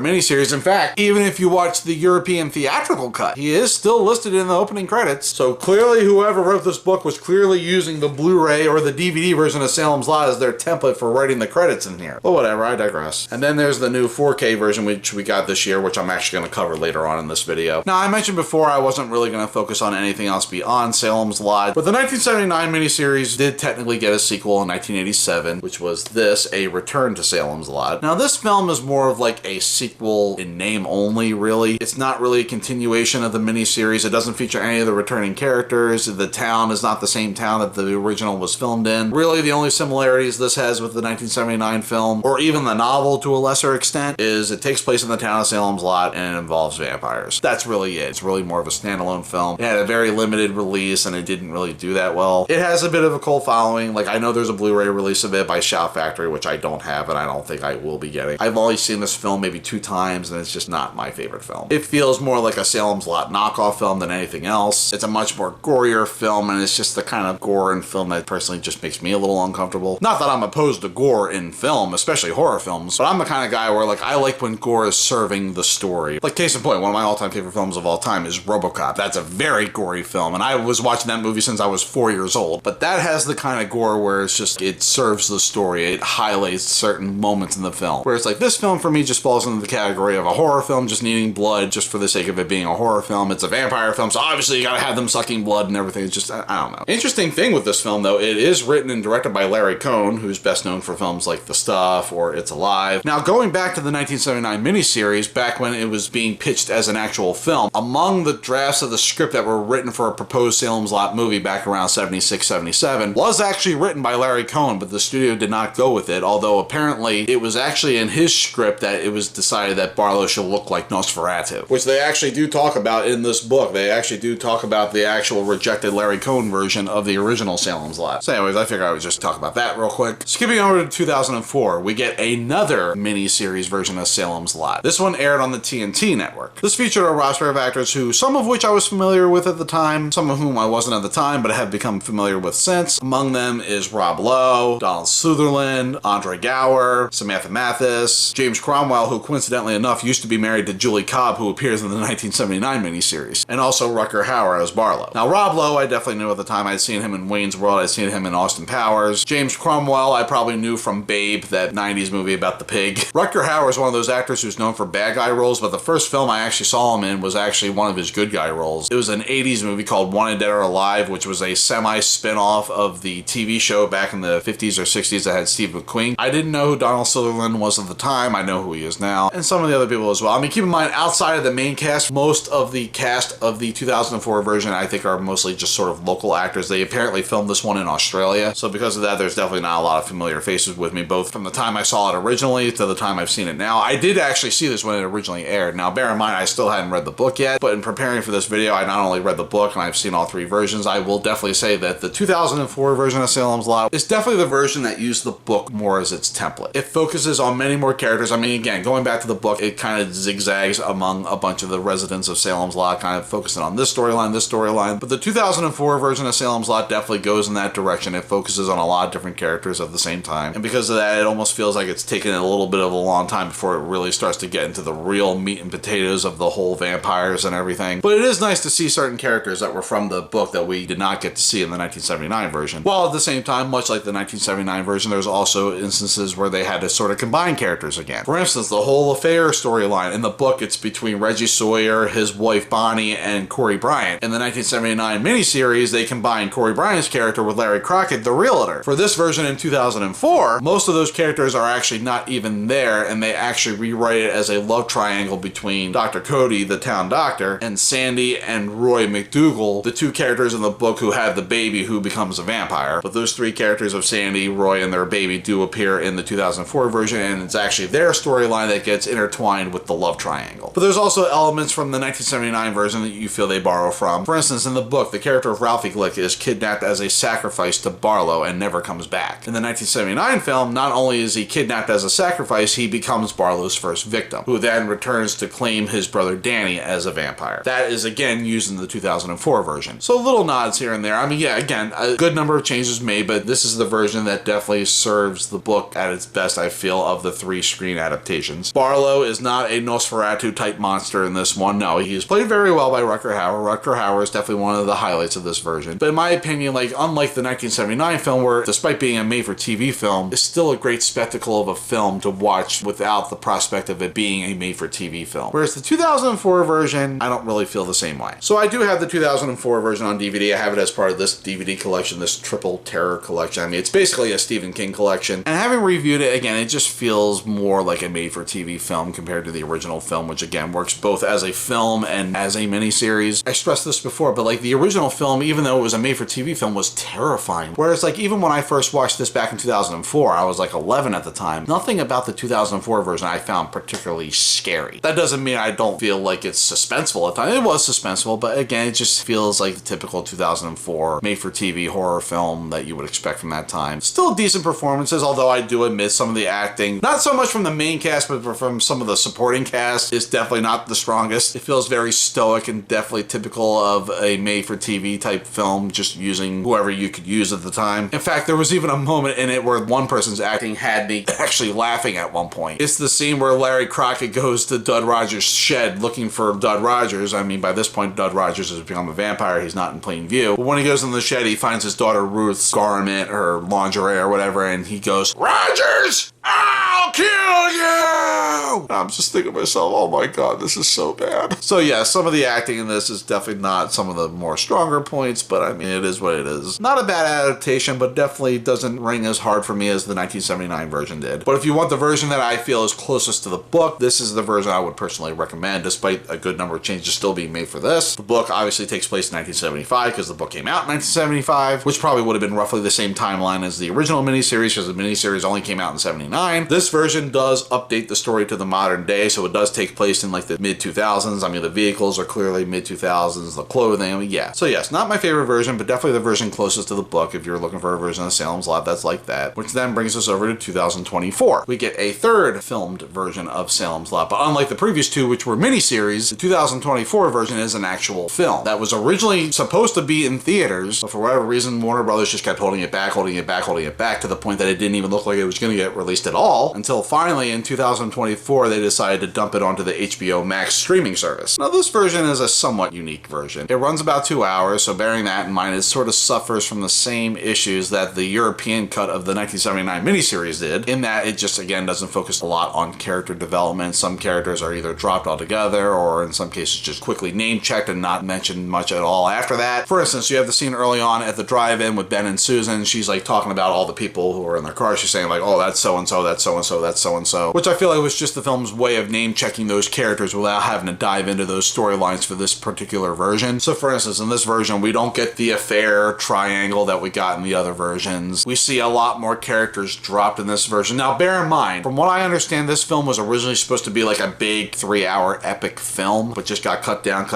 miniseries, in fact, even if you watch the European theatrical cut, he is still listed in the opening credits. So clearly whoever wrote this book was clearly using the Blu-ray or the DVD version of Salem's Lot as their template for writing the credits in here. But whatever, I digress. And then there's the new 4K version which we got this year, which I'm actually going to cover later on in this video. Now, I mentioned before I wasn't really going to focus on anything else beyond Salem's Lot, but the 1979 miniseries did technically get a sequel in 1987, which was this, A Return to Salem's Lot. Now, this film is more of like a sequel in name only, really. It's not really a continuation of the miniseries. It doesn't feature any of the returning characters. The town is not the same town that the original was filmed in. Really, the only similarities this has with the 1979 film, or even the novel to a lesser extent, is it takes place in the town of Salem's Lot and it involves vampires. That's really it. It's really more of a standalone film. It had a very limited release and it didn't really do that well. It has a bit of a cult following. Like, I know there's a Blu-ray release of it by Shout Factory, which I don't have and I don't think I will be getting. I've only seen this film maybe 2 times and it's just not my favorite film. It feels more like a Salem's Lot knockoff film than anything else. It's a much more gorier film and it's just the kind of gore in film that personally just makes me a little uncomfortable. Not that I'm opposed to gore in film, especially horror films, but I'm the kind of guy where, like, I like when gore is serving the story. Like, case in point, one of my all-time favorite films of all time is RoboCop. That's a very gory film, and I was watching that movie since I was 4 years old, but that has the kind of gore where it's just, it serves the story. It highlights certain moments in the film. Whereas, like, this film for me just falls into the category of a horror film just needing blood just for the sake of it being a horror film. It's a vampire film, so obviously you gotta have them sucking blood and everything. It's just, I don't know. Interesting thing with this film, though, it is written and directed by Larry Cohn, who's best known for films like The Stuff or It's Alive. Now, going back to the 1979 miniseries, back when it was being pitched as an actual film, among the drafts of the script that were written for a proposed Salem's Lot movie back around 76, 77, was actually written by Larry Cohn, but the studio did not go with it, although apparently it was actually in his script that it was decided that Barlow should look like Nosferatu, which they actually do talk about in this book. They actually do talk about the actual rejected Larry Cohn version of the original Salem's Lot. So anyways, I figured I would just talk about that real quick. Skipping over to 2004, we get another mini-series version of Salem's Lot. This one aired on the TNT network. This featured a roster of actors who, some of which I was familiar with at the time, some of whom I wasn't at the time, but have become familiar with since. Among them is Rob Lowe, Donald Sutherland, Andre Gower, Samantha Mathis, James Cromwell, who coincidentally enough used to be married to Julie Cobb, who appears in the 1979 miniseries, and also Rutger Hauer as Barlow. Now, Rob Lowe I definitely knew at the time. I'd seen him in Wayne's World, I'd seen him in Austin Powers. James Cromwell I probably knew from Babe, that 90s movie about the pig. Rutger Hauer is one of those actors who's known for bad guy roles, but the first film I actually saw him in was actually one of his good guy roles. It was an 80s movie called Wanted Dead or Alive, which was a semi-spin-off of the TV show back in the 50s or 60s that had Steve McQueen. I didn't know who Donald Sutherland was at the time. I know who he is now, and some of the other people as well. I mean, keep in mind, outside of the main cast, most of the cast of the 2004 version I think are mostly just sort of local actors. They apparently filmed this one in Australia, so because of that, there's definitely not a lot of familiar faces with me, both from the time I saw it originally to the time I've seen it now. I did actually see this when it originally aired. Now, bear in mind, I still hadn't read the book yet, but in preparing for this video, I not only read the book and I've seen all 3 versions. I will definitely say that the 2004 version of Salem's Lot is definitely the version that used the book more as its template. It focuses on many more characters. I mean, again, going back to the book, it kind of zigzags among a bunch of the residents of Salem's Lot, kind of focusing on this storyline, but the 2004 version of Salem's Lot definitely goes in that direction. It focuses on a lot of different characters at the same time, and because of that, it almost feels like it's taken a little bit of a long time before it really starts to get into the real meat and potatoes of the whole vampires and everything. But it is nice to see certain characters that were from the book that we did not get to see in the 1979 version. While at the same time, much like the 1979 version, there's also instances where they had to sort of combine characters again. For instance, the whole affair storyline in the book, it's between Reggie Sawyer, his wife Bonnie, and Corey Bryant. In the 1979 miniseries, they combined Corey Bryant's character with Larry Crockett, the realtor. For this version in 2004, most of those characters are actually not even there, and they actually rewrite it as a love triangle between Dr. Cody, the town doctor, and Sandy and Roy McDougal, the 2 characters in the book who have the baby who becomes a vampire. But those 3 characters of Sandy, Roy, and their baby do appear in the 2004 version, and it's actually their storyline that gets intertwined with the love triangle. But there's also elements from the 1979 version that you feel they borrow from. For instance, in the book, the character of Ralphie Glick is kidnapped as a sacrifice to Barlow and never comes back. In the 1979 film, not only is he kidnapped as a sacrifice, he becomes Barlow's first victim, who then returns to claim his brother Danny as a vampire. That is again used in the 2004 version. So little nods here and there. I mean, yeah, again, a good number of changes made, but this is the version that definitely serves the book at its best, I feel, of the 3 screen adaptations. Barlow is not a Nosferatu type monster in this one. No, he is played very well by Rutger Hauer. Rutger Hauer is definitely one of the highlights of this version. But in my opinion, like, unlike the 1979 film, where despite being a made-for-TV film, it's still a great spectacle of a film to watch without the prospect of it being a made-for-TV film. Whereas the 2004 version, I don't really feel the same way. So I do have the 2004 version on DVD. I have it as part of this DVD collection, this triple terror collection. I mean, it's basically a Stephen King collection. And having reviewed it, again, it just feels more like a made-for-TV film compared to the original film, which again works both as a film and as a miniseries. I stressed this before, but like the original film, even though it was a made-for-TV film, was terrifying. Whereas like even when I first watched this back in 2004, I was like 11 at the time, nothing about the 2004 version I found particularly scary. That doesn't mean I don't feel like it's suspenseful at the time. It was suspenseful, but again, it just feels like the typical 2004 made-for-TV horror film that you would expect from that time. Still decent performances, although I do admit some of the acting, not so much from the main cast, but from some of the supporting cast, is definitely not the strongest. It feels very stoic and definitely typical of a made-for-TV type film, just using whoever you could use at the time. In fact, there was even a moment in it where one person's acting had me actually laughing at one point. It's the scene where Larry Crockett goes to Dud Rogers' shed looking for Dud Rogers. I mean, by this point, Dud Rogers has become a vampire. He's not in plain view. But when he goes in the shed, he finds his daughter Ruth's garment, her lingerie or whatever, and he goes, "Rogers! I'll kill you!" And I'm just thinking to myself, oh my god, this is so bad. So yeah, some of the acting in this is definitely not some of the more stronger points, but I mean, it is what it is. Not a bad adaptation, but definitely doesn't ring as hard for me as the 1979 version did. But if you want the version that I feel is closest to the book, this is the version I would personally recommend, despite a good number of changes still being made for this. The book obviously takes place in 1975 because the book came out in 1975, which probably would have been roughly the same timeline as the original miniseries because the miniseries only came out in 79. This version does update the story to the modern day, so it does take place in like the mid-2000s. I mean, the vehicles are clearly mid-2000s, the clothing, I mean, yeah. So yes, not my favorite version, but definitely the version closest to the book if you're looking for a version of Salem's Lot that's like that. Which then brings us over to 2024. We get a third filmed version of Salem's Lot, but unlike the previous two, which were miniseries, the 2024 version is an actual film that was originally supposed to be in theaters, but for whatever reason, Warner Brothers just kept holding it back, holding it back, holding it back, to the point that it didn't even look like it was going to get released at all, until finally in 2024 they decided to dump it onto the HBO Max streaming service. Now this version is a somewhat unique version. It runs about 2 hours, so bearing that in mind, it sort of suffers from the same issues that the European cut of the 1979 miniseries did, in that it just, again, doesn't focus a lot on character development. Some characters are either dropped altogether, or in some cases just quickly name-checked and not mentioned much at all after that. For instance, you have the scene early on at the drive-in with Ben and Susan. She's like talking about all the people who are in their car. She's saying like, oh, that's so-and-so, that's so-and-so, that's so-and-so, which I feel like was just the film's way of name-checking those characters without having to dive into those storylines for this particular version. So for instance, in this version, we don't get the affair triangle that we got in the other versions. We see a lot more characters dropped in this version. Now, bear in mind, from what I understand, this film was originally supposed to be like a big 3-hour epic film, but just got cut down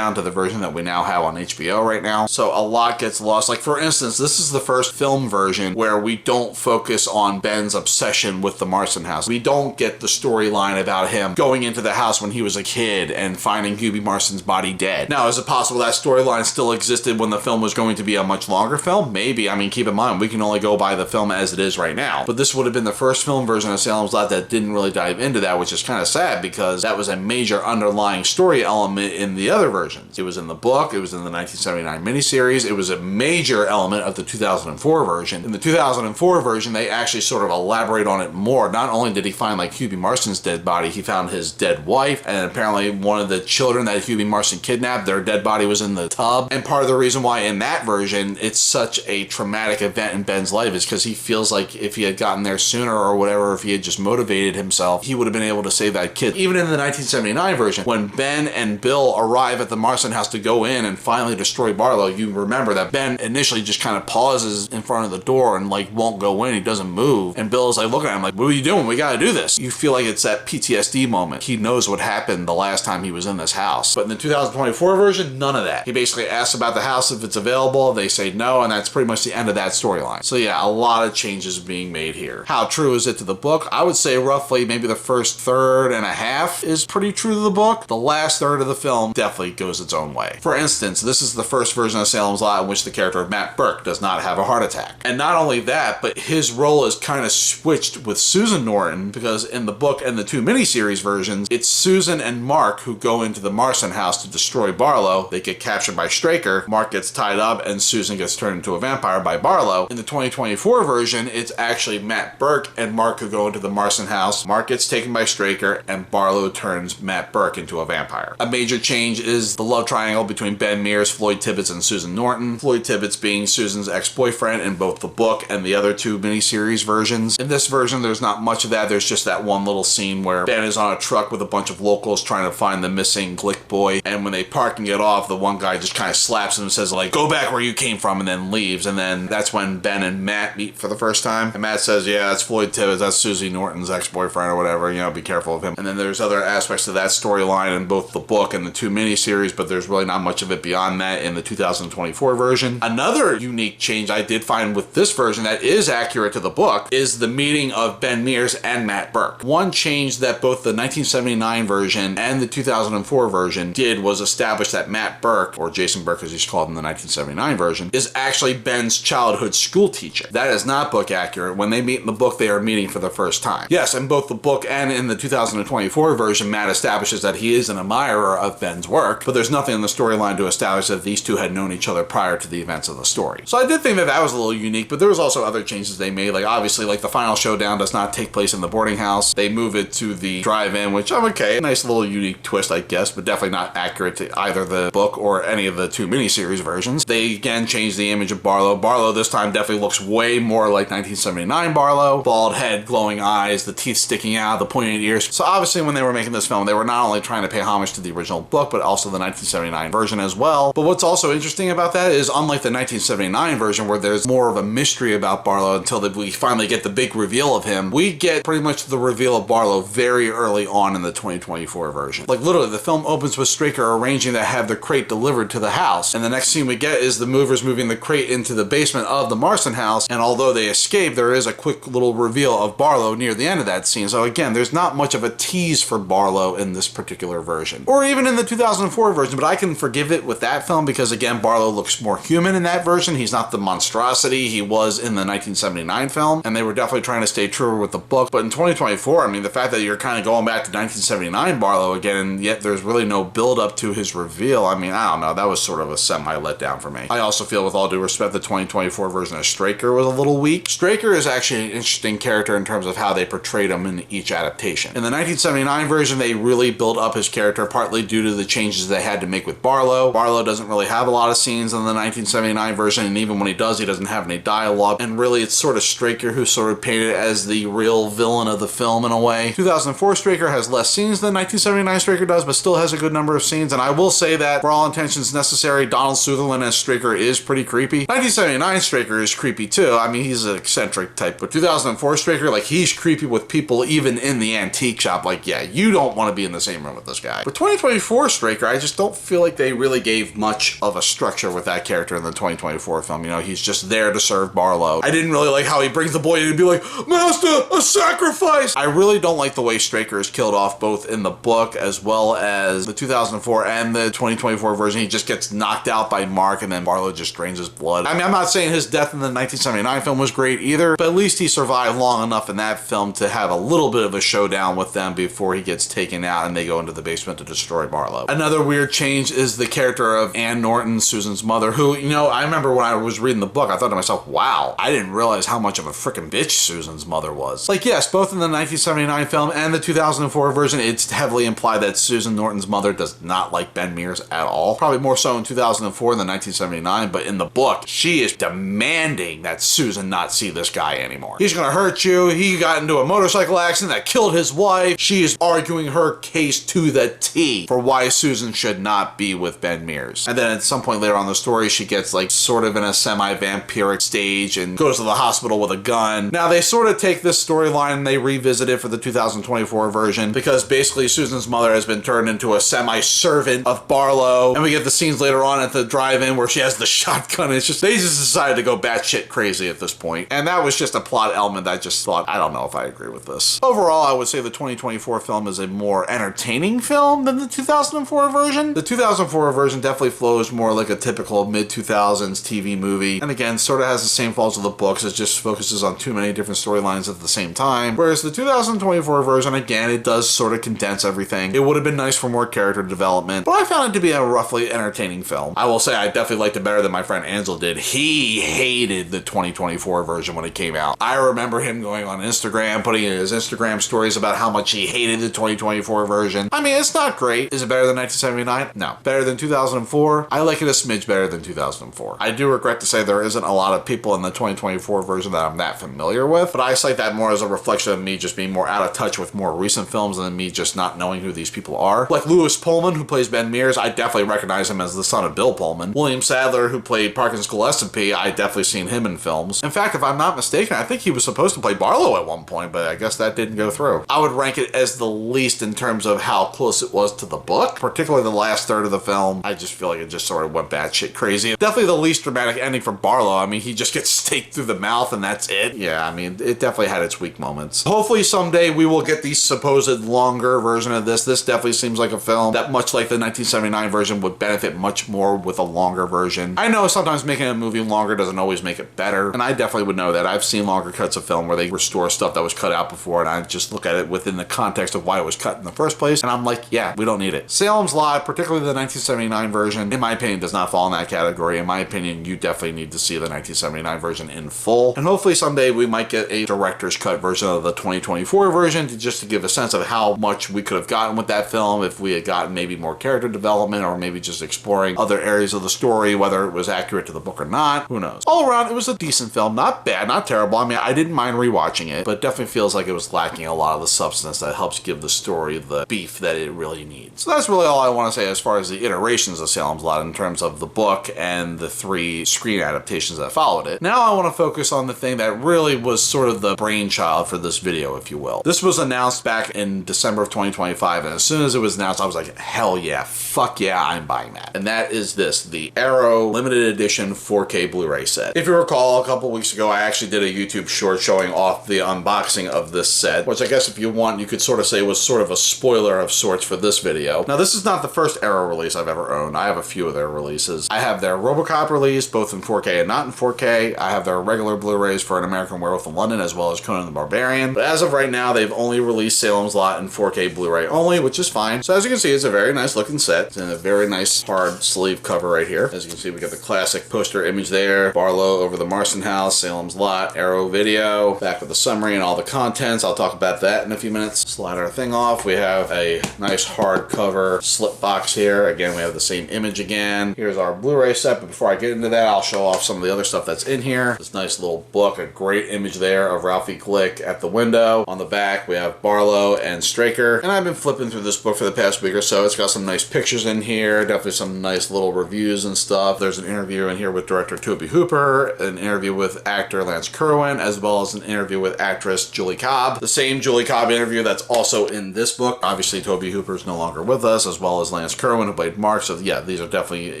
to the version that we now have on HBO right now. So a lot gets lost. Like for instance, this is the first film version where we don't focus on Ben's obsession with the Marston house. We don't get the storyline about him going into the house when he was a kid and finding Hubie Marston's body dead. Now, is it possible that storyline still existed when the film was going to be a much longer film? Maybe. I mean, keep in mind, we can only go by the film as it is right now. But this would have been the first film version of Salem's Lot that didn't really dive into that, which is kind of sad because that was a major underlying story element in the other versions. It was in the book, it was in the 1979 miniseries, it was a major element of the 2004 version. In the 2004 version, they actually sort of elaborate on it more. Not only did he find like Hubie Marston's dead body, he found his dead wife, and apparently one of the children that Hubie Marston kidnapped, their dead body was in the tub. And part of the reason why in that version it's such a traumatic event in Ben's life is because he feels like if he had gotten there sooner or whatever, if he had just motivated himself, he would have been able to save that kid. Even in the 1979 version, when Ben and Bill arrive at the Marston house to go in and finally destroy Barlow, you remember that Ben initially just kind of pauses in front of the door and like won't go in, he doesn't move, and Bill's like looking at him like, what are you doing? We gotta do this. You feel like it's that PTSD moment. He knows what happened the last time he was in this house. But in the 2024 version, none of that. He basically asks about the house if it's available. They say no, and that's pretty much the end of that storyline. So yeah, a lot of changes being made here. How true is it to the book? I would say roughly maybe the first third and a half is pretty true to the book. The last third of the film definitely goes its own way. For instance, this is the first version of Salem's Lot in which the character of Matt Burke does not have a heart attack. And not only that, but his role is kind of switched with Susan Norton, because in the book and the 2 miniseries versions, it's Susan and Mark who go into the Marston house to destroy Barlow. They get captured by Straker. Mark gets tied up and Susan gets turned into a vampire by Barlow. In the 2024 version, it's actually Matt Burke and Mark who go into the Marston house. Mark gets taken by Straker and Barlow turns Matt Burke into a vampire. A major change is the love triangle between Ben Mears, Floyd Tibbets, and Susan Norton. Floyd Tibbets being Susan's ex-boyfriend in both the book and the other 2 miniseries versions. In this version, there's not much of that. There's just that one little scene where Ben is on a truck with a bunch of locals trying to find the missing Glick boy, and when they park and get off, the one guy just kind of slaps him and says, like, go back where you came from, and then leaves. And then that's when Ben and Matt meet for the first time. And Matt says, yeah, that's Floyd Tibbets, that's Susie Norton's ex-boyfriend or whatever, you know, be careful of him. And then there's other aspects of that storyline in both the book and the 2 miniseries, but there's really not much of it beyond that in the 2024 version. Another unique change I did find with this version that is accurate to the book is the meeting of Ben Mears and Matt Burke. One change that both the 1979 version and the 2004 version did was establish that Matt Burke, or Jason Burke as he's called in the 1979 version, is actually Ben's childhood school teacher. That is not book accurate. When they meet in the book, they are meeting for the first time. Yes, in both the book and in the 2024 version, Matt establishes that he is an admirer of Ben's work, but there's nothing in the storyline to establish that these two had known each other prior to the events of the story. So I did think that that was a little unique, but there was also other changes they made. Like obviously, like the final showdown does not take place in the boarding house. They move it to the drive-in, which I'm okay. A nice little unique twist, I guess, but definitely not accurate to either the book or any of the 2 miniseries versions. They again changed the image of Barlow. Barlow this time definitely looks way more like 1979 Barlow. Bald head, glowing eyes, the teeth sticking out, the pointed ears. So obviously when they were making this film, they were not only trying to pay homage to the original book, but also the 1979 version as well. But what's also interesting about that is, unlike the 1979 version where there's more of a mystery about Barlow until we finally get the big reveal of him, we get pretty much the reveal of Barlow very early on in the 2024 version. Like literally, the film opens with Straker arranging to have the crate delivered to the house, and the next scene we get is the movers moving the crate into the basement of the Marston house, and although they escape, there is a quick little reveal of Barlow near the end of that scene. So again, there's not much of a tease for Barlow in this particular version, or even in the 2004 version, but I can forgive it with that film because again, Barlow looks more human in that version. He's not the monstrosity he was in the 1979 film, and they were definitely trying to stay true with the book. But in 2024, I mean, the fact that you're kind of going back to 1979 Barlow again, and yet there's really no build up to his reveal, I mean, I don't know, that was sort of a semi letdown for me. I also feel, with all due respect, the 2024 version of Straker was a little weak. Straker is actually an interesting character in terms of how they portrayed him in each adaptation. In the 1979 version, they really built up his character, partly due to the changes they had to make with Barlow. Barlow doesn't really have a lot of scenes in the 1979 version, and even when he does, he doesn't have any dialogue, and really it's sort of Straker who's sort of painted as the real villain of the film in a way. 2004 Straker has less scenes than 1979 Straker does, but still has a good number of scenes, and I will say that for all intentions necessary, Donald Sutherland as Straker is pretty creepy. 1979 Straker is creepy too. I mean, he's an eccentric type, but 2004 Straker, like, he's creepy with people even in the antique shop. Like, yeah, you don't want to be in the same room with this guy. But 2024 Straker, I just don't feel like they really gave much of a structure with that character in the 2024 film. You know, he's just there to serve Barlow. I didn't really like how he brings the boy in and be like, Master, a sacrifice! I really don't like the way Straker is killed off both in the book as well as the 2004 and the 2024 version. He just gets knocked out by Mark and then Barlow just drains his blood. I mean, I'm not saying his death in the 1979 film was great either, but at least he survived long enough in that film to have a little bit of a showdown with them before he gets taken out and they go into the basement to destroy Barlow. Another weird change is the character of Ann Norton, Susan's mother, who, you know, I remember when I was reading the book, I thought to myself, wow, I didn't realize how much of a freaking bitch Susan's mother was. Like, yes, both in the 1979 film and the 2004 version, it's heavily implied that Susan Norton's mother does not like Ben Mears at all. Probably more so in 2004 than 1979, but in the book, she is demanding that Susan not see this guy anymore. He's gonna hurt you. He got into a motorcycle accident that killed his wife. She is arguing her case to the T for why Susan should not be with Ben Mears. And then at some point later on in the story, she gets like sort of in a semi-vampiric stage and goes to the hospital with a gun. Now they sort of take this storyline and they revisit it for the 2024 version, because basically Susan's mother has been turned into a semi-servant of Barlow, and we get the scenes later on at the drive-in where she has the shotgun. It's just, they just decided to go batshit crazy at this point. And that was just a plot element that I just thought, I don't know if I agree with this. Overall, I would say the 2024 film is a more entertaining film than the 2004 version. The 2004 version definitely flows more like a typical mid-2000s TV movie, and again, sort of has the same faults of the books. It just focuses on too many different storylines at the same time. Whereas the 2024 version, again, it does sort of condense everything. It would have been nice for more character development, but I found it to be a roughly entertaining film. I will say I definitely liked it better than my friend Ansel did. He hated the 2024 version when it came out. I remember him going on Instagram, putting in his Instagram stories about how much he hated the 2024 version. I mean, it's not great. Is it better than 1979? No. Better than 2004? I like it a smidge better than 2004. I do regret to say there isn't a lot of people in the 2024 version that I'm that familiar with, but I cite that more as a reflection of me just being more out of touch with more recent films than me just not knowing who these people are. Like Lewis Pullman, who plays Ben Mears, I definitely recognize him as the son of Bill Pullman. William Sadler, who played Parkinson School SMP, I definitely seen him in films. In fact, if I'm not mistaken, I think he was supposed to play Barlow at one point, but I guess that didn't go through. I would rank it as the least in terms of how close it was to the book, particularly the last third of the film. I just feel like it just sort of went batshit crazy. Definitely the least dramatic ending for Barlow. I mean, he just gets staked through the mouth and that's it. Yeah, I mean, it definitely had its weak moments. Hopefully someday we will get the supposed longer version of this. This definitely seems like a film that, much like the 1979 version, would benefit much more with a longer version. I know sometimes making a movie longer doesn't always make it better, and I definitely would know that. I've seen longer cuts of film where they restore stuff that was cut out before, and I just look at it within the context of why it was cut in the first place, and I'm like, yeah, we don't need it. Salem's Lot, particularly the 1979 version, in my opinion, does not fall in that category. In my opinion, you definitely need to see the 1979 version in full, and hopefully someday we might get a director's cut version of the 2024 version just to give a sense of how much we could have gotten with that film if we had gotten maybe more character development, or maybe just exploring other areas of the story, whether it was accurate to the book or not. Who knows? All around, it was a decent film. Not bad, not terrible. I mean, I didn't mind rewatching it, but it definitely feels like it was lacking a lot of the substance that helps give the story the beef that it really needs. So that's really all I want to say as far as the iterations of Salem's Lot in terms of the book and the 3 screen adaptations that followed it. Now I want to focus on the thing that really was sort of the brainchild for this video, if you will. This was announced back in December of 2025, and as soon as it was announced, I was like, hell yeah, fuck yeah, I'm buying that. And that is this, the Arrow limited edition 4K Blu-ray set. If you recall, a couple weeks ago, I actually did a YouTube short showing off the unboxing of this set, which I guess if you want, you could sort of say was sort of a spoiler of sorts for this video. Now, this is not the first Arrow release I've ever owned. I have a few of their releases. I have their RoboCop release, both in 4K and not in 4K. I have their regular Blu-rays for An American Werewolf in London, as well as Conan the Barbarian. But as of right now, they've only released Salem's Lot in 4K Blu-ray only, which is fine. So as you can see, it's a very nice looking set. It's in a very nice hard sleeve cover right here. As you can see, we got the classic poster image there. Barlow over the Marston house, Salem's Lot, Arrow video, back with the summary and all the contents. I'll talk about that in a few minutes. Slide our thing off. We have a nice hardcover slip box here. Again, we have the same image again. Here's our Blu-ray set, but before I get into that, I'll show off some of the other stuff that's in here. This nice little book, a great image there of Ralphie Glick at the window. On the back, we have Barlow and Straker. And I've been flipping through this book for the past week or so. It's got some nice pictures in here, definitely some nice little reviews and stuff. There's an interview in here with director Tobe Hooper, an interview with actor Lance Kerwin, as well as an interview with actress Julie Cobb. The same Julie Cobb interview that's also in this book. Obviously, Tobe Hooper is no longer with us, as well as Lance Kerwin, who played Mark. So yeah, these are definitely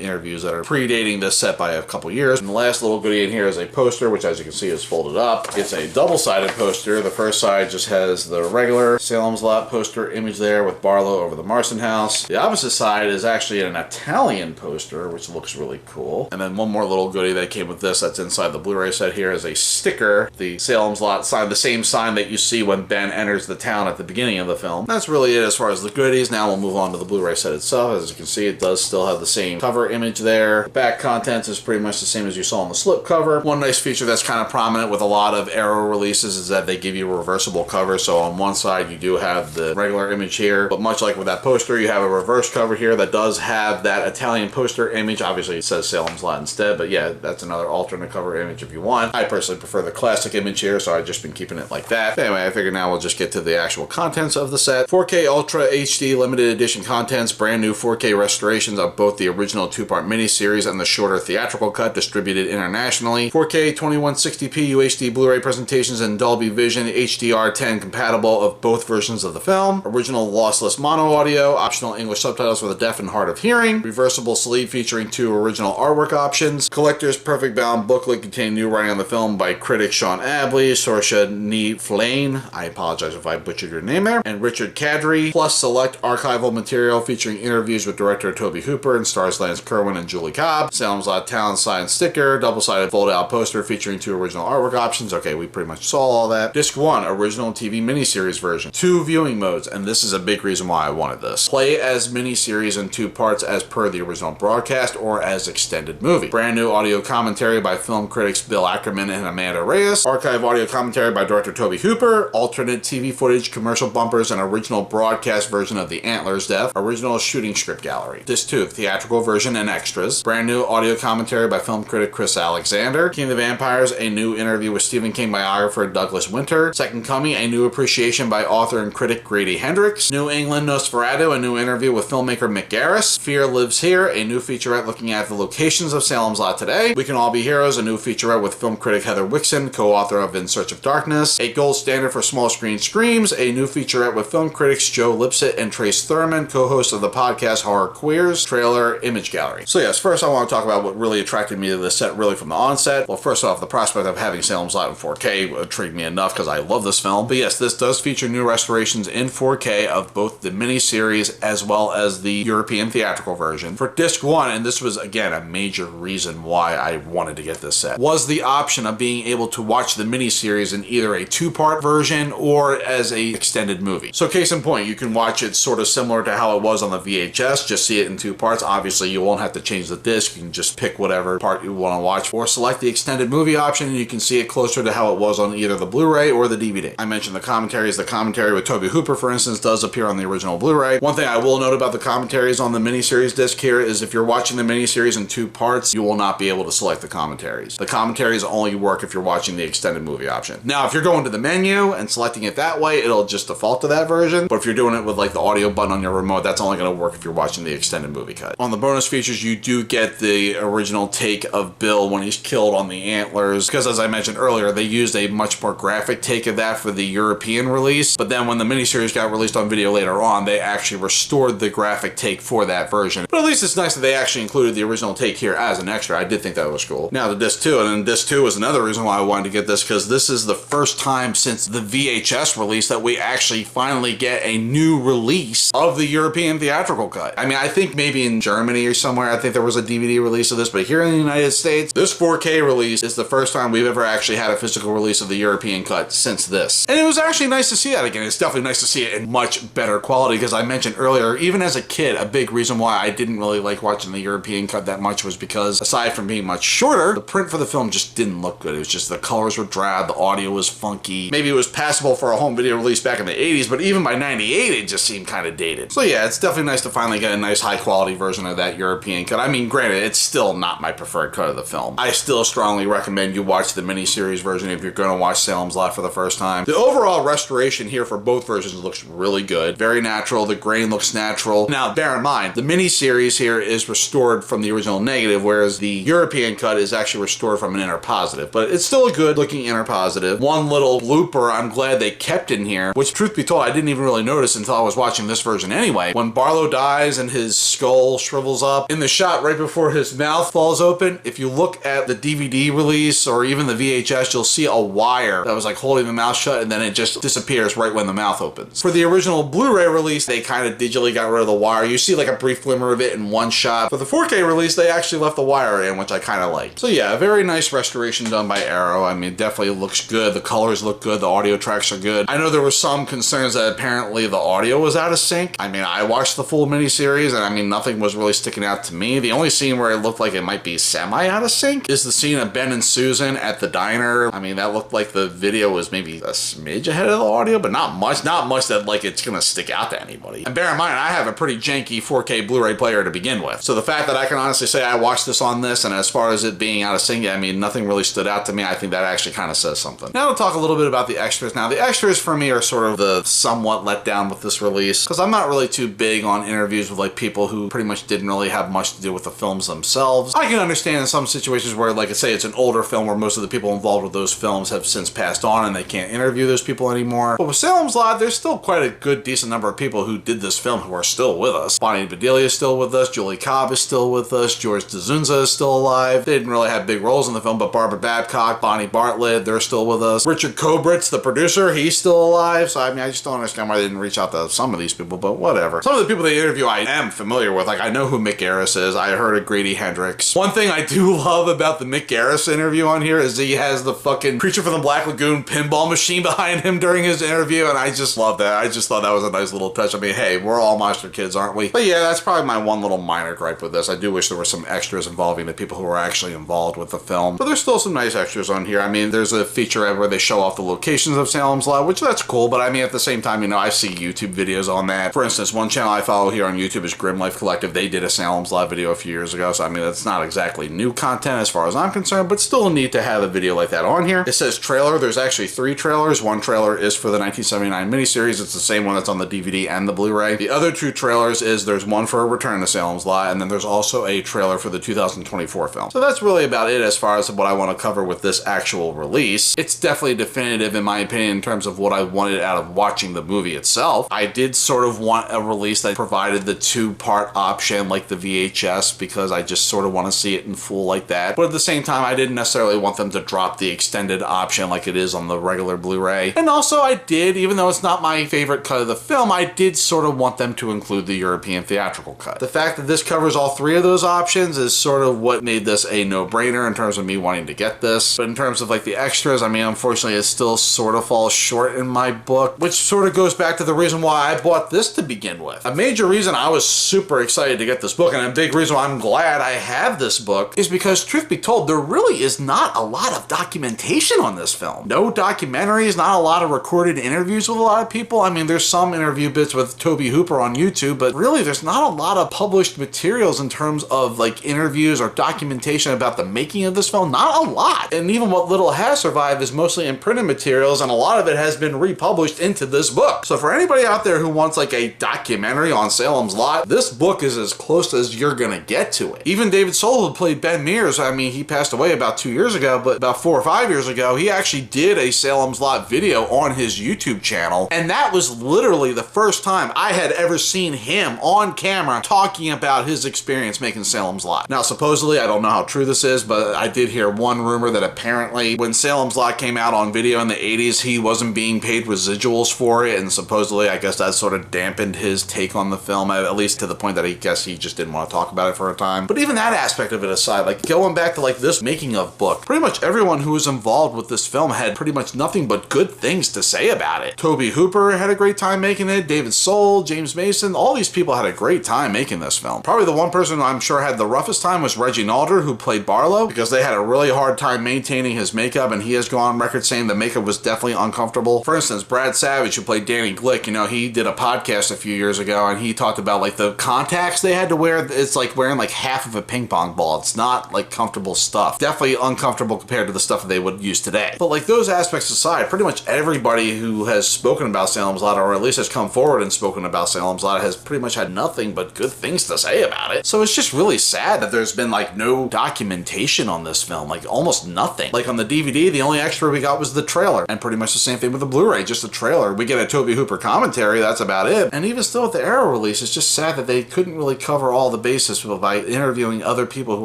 interviews that are predating this set by a couple years. And the last little goodie in here is a poster, which as you can see is folded up. It's a double-sided poster. The first side just has the regular Salem's Lot poster image there with Barlow over the Marston house. The opposite side is actually an Italian poster, which looks really cool. And then one more little goodie that came with this that's inside the Blu-ray set here is a sticker, the Salem's Lot sign, the same sign that you see when Ben enters the town at the beginning of the film. That's really it as far as the goodies. Now we'll move on to the Blu-ray set itself. As you can see, it does still have the same cover image there. The back contents is pretty much the same as you saw on the slip cover. One nice feature that's kind of prominent with a lot of Arrow releases is that they give you a reversible cover. So on one side, you do have the regular image here, but much like with that poster, you have a reverse cover here that does have that Italian poster image. Obviously, it says Salem's Lot instead, but yeah, that's another alternate cover image if you want. I personally prefer the classic image here, so I've just been keeping it like that. Anyway, I figured now we'll just get to the actual contents of the set. 4K Ultra HD limited edition contents, brand new 4K restorations of both the original 2-part miniseries and the shorter theatrical cut distributed internationally. 4K 2160p UHD Blu-ray presentations and in Dolby Vision HDR10 compatible of both versions of the film, original lossless mono audio, optional English subtitles for the deaf and hard of hearing, reversible sleeve featuring 2 original artwork options, collector's perfect bound booklet containing new writing on the film by critic Sean Abley, Saoirse Ní Flaine, I apologize if I butchered your name there, and Richard Kadri, plus select archival material featuring interviews with director Toby Hooper and stars Lance Kerwin and Julie Cobb, Salem's Lot Talent signed sticker, double-sided fold-out poster featuring 2 original artwork options. Okay, we pretty much saw all that. Disc 1, original TV miniseries version. 2 viewing modes, and this is a big reason why I wanted this. Play as miniseries in 2 parts as per the original broadcast or as extended movie. Brand new audio commentary by film critics Bill Ackerman and Amanda Reyes. Archive audio commentary by director Toby Hooper. Alternate TV footage, commercial bumpers, and original broadcast version of The Antler's death. Original shooting script gallery. Disc 2, theatrical version and extras. Brand new audio commentary by film critic Chris Alexander. King of the Vampires, a new interview with Stephen King biographer Douglas Winter. Second Coming, a new appreciation by author and critic Grady Hendrix. New England Nosferatu, a new interview with filmmaker Mick Garris. Fear Lives Here, a new featurette looking at the locations of Salem's Lot today. We Can All Be Heroes, a new featurette with film critic Heather Wixson, co-author of In Search of Darkness. A gold standard for small screen screams, a new featurette with film critics Joe Lipsett and Trace Thurman, co-hosts of the podcast Horror Queers. Trailer image gallery. So yes, first I want to talk about what really attracted me to this set really from the onset. Well, first off, the prospect of having Salem's Lot in 4K intrigued me enough because I love this film. But yes, this does feature new restorations in 4K of both the miniseries as well as the European theatrical version. For disc 1, and this was again a major reason why I wanted to get this set, was the option of being able to watch the miniseries in either a 2-part version or as a extended movie. So case in point, you can watch it sort of similar to how it was on the VHS, just see it in 2 parts. Obviously, you won't have to change the disc. You can just pick whatever part you want to watch, or select the extended movie option and you can see it closer to how it was on either the Blu-ray or the DVD. I mentioned the commentaries. The commentary with Toby Hooper, for instance, does appear on the original Blu-ray. One thing I will note about the commentaries on the miniseries disc here is if you're watching the miniseries in 2 parts, you will not be able to select the commentaries. The commentaries only work if you're watching the extended movie option. Now, if you're going to the menu and selecting it that way, it'll just default to that version. But if you're doing it with like the audio button on your remote, that's only going to work if you're watching the extended movie cut. On the bonus features, you do get the original take of Bill when he's killed on the antlers, because as I mentioned earlier, they used a much more graphic take of that for the European release. But then when the miniseries got released on video later on, they actually restored the graphic take for that version. But at least it's nice that they actually included the original take here as an extra. I did think that was cool. Now the disc 2, and then disc 2 was another reason why I wanted to get this, because this is the first time since the VHS release that we actually finally get a new release of the European theatrical cut. I mean, I think maybe in Germany or somewhere, I think there was a DVD release of this, but here in the United States, this 4K release is the first time we've ever actually had a physical release of the European cut since this. And it was actually nice to see that again. It's definitely nice to see it in much better quality, because I mentioned earlier, even as a kid, a big reason why I didn't really like watching the European cut that much was because, aside from being much shorter, the print for the film just didn't look good. It was just the colors were drab, the audio was funky. Maybe it was passable for a home video release back in the 80s, but even by 98, it just seemed kind of dated. So yeah, it's definitely nice to finally get a nice high quality version of that European cut. I mean, granted, it's still not my preferred cut of the film. I still strongly recommend you watch the miniseries version if you're going to watch Salem's Lot for the first time. The overall restoration here for both versions looks really good. Very natural. The grain looks natural. Now, bear in mind, the miniseries here is restored from the original negative, whereas the European cut is actually restored from an inner positive. But it's still a good looking inner positive. One little blooper I'm glad they kept in here, which truth be told, I didn't even really notice until I was watching this version anyway. When Barlow dies and his skull shrivels up, in the shot right before his mouth falls open, if you look at the DVD release or even the VHS, you'll see a wire that was like holding the mouth shut, and then it just disappears right when the mouth opens. For the original Blu-ray release, they kind of digitally got rid of the wire. You see like a brief glimmer of it in one shot. For the 4K release, they actually left the wire in, which I kind of liked. So yeah, a very nice restoration done by Arrow. I mean, it definitely looks good. The colors look good. The audio tracks are good. I know there were some concerns that apparently the audio was out of sync. I mean, I watched the full miniseries, and I mean, nothing was really sticking out to me. The only scene where it looked like it might be semi out of sync is the scene of Ben and Susan at the diner. I mean, that looked like the video was maybe a smidge ahead of the audio, but not much that like it's gonna stick out to anybody. And bear in mind, I have a pretty janky 4K Blu-ray player to begin with. So the fact that I can honestly say I watched this on this, and as far as it being out of sync, I mean, nothing really stood out to me. I think that actually kind of says something. Now to talk a little bit about the extras. Now the extras for me are sort of the somewhat let down with this release, because I'm not really too big on interviews with like people who pretty much didn't really have much to do with the films themselves. I can understand in some situations where, like I say, it's an older film where most of the people involved with those films have since passed on and they can't interview those people anymore. But with Salem's Lot, there's still quite a good, decent number of people who did this film who are still with us. Bonnie Bedelia is still with us, Julie Cobb is still with us, George DeZunza is still alive. They didn't really have big roles in the film, but Barbara Babcock, Bonnie Bartlett, they're still with us. Richard Kobritz, the producer, he's still alive. So I mean, I just don't understand why they didn't reach out to some of these people, but whatever. Some of the people they interview I am familiar with. Like, I know who Mick Garris is. I heard of Grady Hendrix. One thing I do love about the Mick Garris interview on here is he has the fucking Creature from the Black Lagoon pinball machine behind him during his interview, and I just love that. I just thought that was a nice little touch. I mean, hey, we're all monster kids, aren't we? But yeah, that's probably my one little minor gripe with this. I do wish there were some extras involving the people who were actually involved with the film. But there's still some nice extras on here. I mean, there's a featurette where they show off the locations of Salem's Lot, which that's cool, but I mean, at the same time, you know, I see YouTube videos on that. For instance, one channel I follow here on YouTube is Grim Life Collective. They did a Salem's Lot video a few years ago, so I mean, that's not exactly new content as far as I'm concerned, but still neat to have a video like that on here. It says trailer. There's actually 3 trailers. One trailer is for the 1979 miniseries. It's the same one that's on the DVD and the Blu-ray. The other 2 trailers is there's one for Return to Salem's Lot, and then there's also a trailer for the 2024 film. So that's really about it as far as what I want to cover with this actual release. It's definitely definitive in my opinion in terms of what I wanted out of watching the movie itself. I did sort of want a release that provided the 2-part option like the VHS because I just sort of want to see it in full like that. But at the same time, I didn't necessarily want them to drop the extended option like it is on the regular Blu-ray. And also I did, even though it's not my favorite cut of the film, I did sort of want them to include the European theatrical cut. The fact that this covers all 3 of those options is sort of what made this a no-brainer in terms of me wanting to get this. But in terms of like the extras, I mean, unfortunately, it still sort of falls short in my book, which sort of goes back to the reason why I bought this to begin with. A major reason I was super excited to get this book, and a big reason why I'm glad I have this book, is because, truth be told, there really is not a lot of documentation on this film. No documentaries, not a lot of recorded interviews with a lot of people. I mean, there's some interview bits with Toby Hooper on YouTube, but really there's not a lot of published materials in terms of like interviews or documentation about the making of this film. Not a lot. And even what little has survived is mostly in printed materials, and a lot of it has been republished into this book. So for anybody out there who wants like a documentary on Salem's Lot, this book is as close as you're gonna get to it. Even David Soul, who played Ben Mears, I mean, he passed away about 2 years ago, but about 4 or 5 years ago, he actually did a Salem's Lot video on his YouTube channel, and that was literally the first time I had ever seen him on camera talking about his experience making Salem's Lot. Now, supposedly, I don't know how true this is, but I did hear one rumor that apparently when Salem's Lot came out on video in the 80s, he wasn't being paid residuals for it, and supposedly, I guess that sort of dampened his take on the film, at least to the point that I guess he just didn't want to talk about it for a time. But even that aspect of it aside, like going back to like this making of book, pretty much everyone who was involved with this film had pretty much nothing but good things to say about it. Toby Hooper had a great time making it, David Soul, James Mason, all these people had a great time making this film. Probably the one person I'm sure had the roughest time was Reggie Nalder, who played Barlow, because they had a really hard time maintaining his makeup, and he has gone on record saying the makeup was definitely uncomfortable. For instance, Brad Savage, who played Danny Glick, you know, he did a podcast a few years ago, and he talked about like the contacts they had to wear. It's like wearing like half of a ping pong ball. It's not like comfortable stuff. Definitely uncomfortable compared to the stuff that they would use today. But like those aspects aside, pretty much everybody who has spoken about Salem's Lot, or at least has come forward and spoken about Salem's Lot, has pretty much had nothing but good things to say about it. So it's just really sad that there's been like no documentation on this film, like almost nothing. Like on the DVD, the only extra we got was the trailer, and pretty much the same thing with the Blu-ray, just the trailer. We get a Toby Hooper commentary, that's about it. And even still with the Arrow release, it's just sad that they couldn't really cover all the bases by interviewing other people who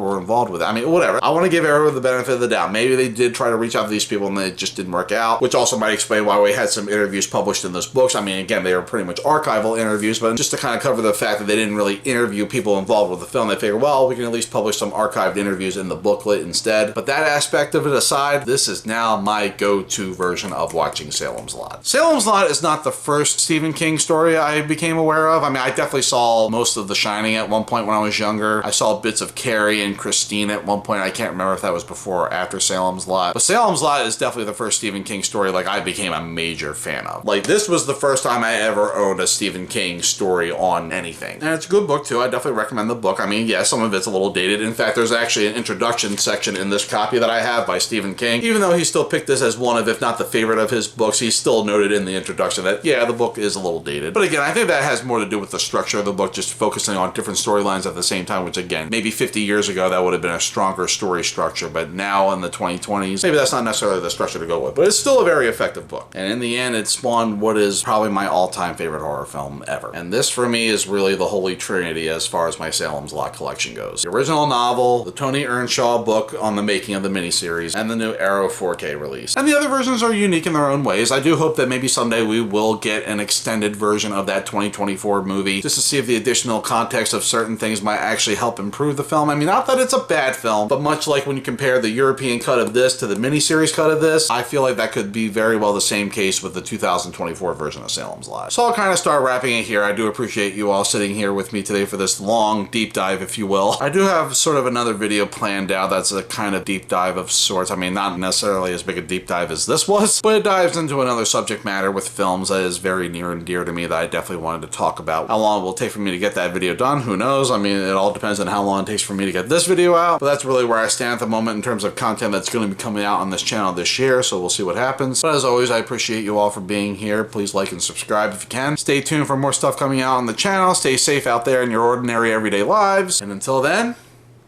were involved with it. I mean, whatever. I want to give Arrow the benefit of the doubt. Maybe they did try to reach out to these people and it just didn't work out, which also might explain why we had some interviews published in those books. I mean, again, they were pretty much archival interviews, but just to kind of cover the fact that they didn't really interview people involved with the film, they figured, well, we can at least publish some archived interviews in the booklet instead. But that aspect of it aside, this is now my go-to version of watching Salem's Lot. Salem's Lot is not the first Stephen King story I became aware of. I mean, I definitely saw most of The Shining at one point when I was younger. I saw bits of Carrie and Christine at one point. I can't remember if that was before or after Salem's Lot. But Salem's Lot is definitely the first Stephen King story like I became a major fan of. Like, this was the first time I ever owned a Stephen King story on anything. And it's a good book too. I definitely recommend the book. I mean, yeah, some of it's a little dated. In fact, there's actually an introduction section in this copy that I have by Stephen King. Even though he still picked this as one of, if not the favorite of his books, he's still noted in the introduction that, yeah, the book is a little dated. But again, I think that has more to do with the structure of the book, just focusing on different storylines at the same time, which again, maybe 50 years ago, that would have been a stronger story structure, but now in the 2020s, maybe that's not necessarily necessarily the structure to go with, but it's still a very effective book. And in the end, it spawned what is probably my all-time favorite horror film ever. And this, for me, is really the holy trinity as far as my Salem's Lot collection goes. The original novel, the Tony Earnshaw book on the making of the miniseries, and the new Arrow 4K release. And the other versions are unique in their own ways. I do hope that maybe someday we will get an extended version of that 2024 movie, just to see if the additional context of certain things might actually help improve the film. I mean, not that it's a bad film, but much like when you compare the European cut of this to the miniseries cut of this, I feel like that could be very well the same case with the 2024 version of Salem's Lot. So I'll kind of start wrapping it here. I do appreciate you all sitting here with me today for this long deep dive, if you will. I do have sort of another video planned out that's a kind of deep dive of sorts. I mean, not necessarily as big a deep dive as this was, but it dives into another subject matter with films that is very near and dear to me that I definitely wanted to talk about. How long it will take for me to get that video done, who knows? I mean, it all depends on how long it takes for me to get this video out, but that's really where I stand at the moment in terms of content that's going to be coming out on this channel this year, so we'll see what happens. But as always, I appreciate you all for being here. Please like and subscribe if you can. Stay tuned for more stuff coming out on the channel. Stay safe out there in your ordinary everyday lives. And until then,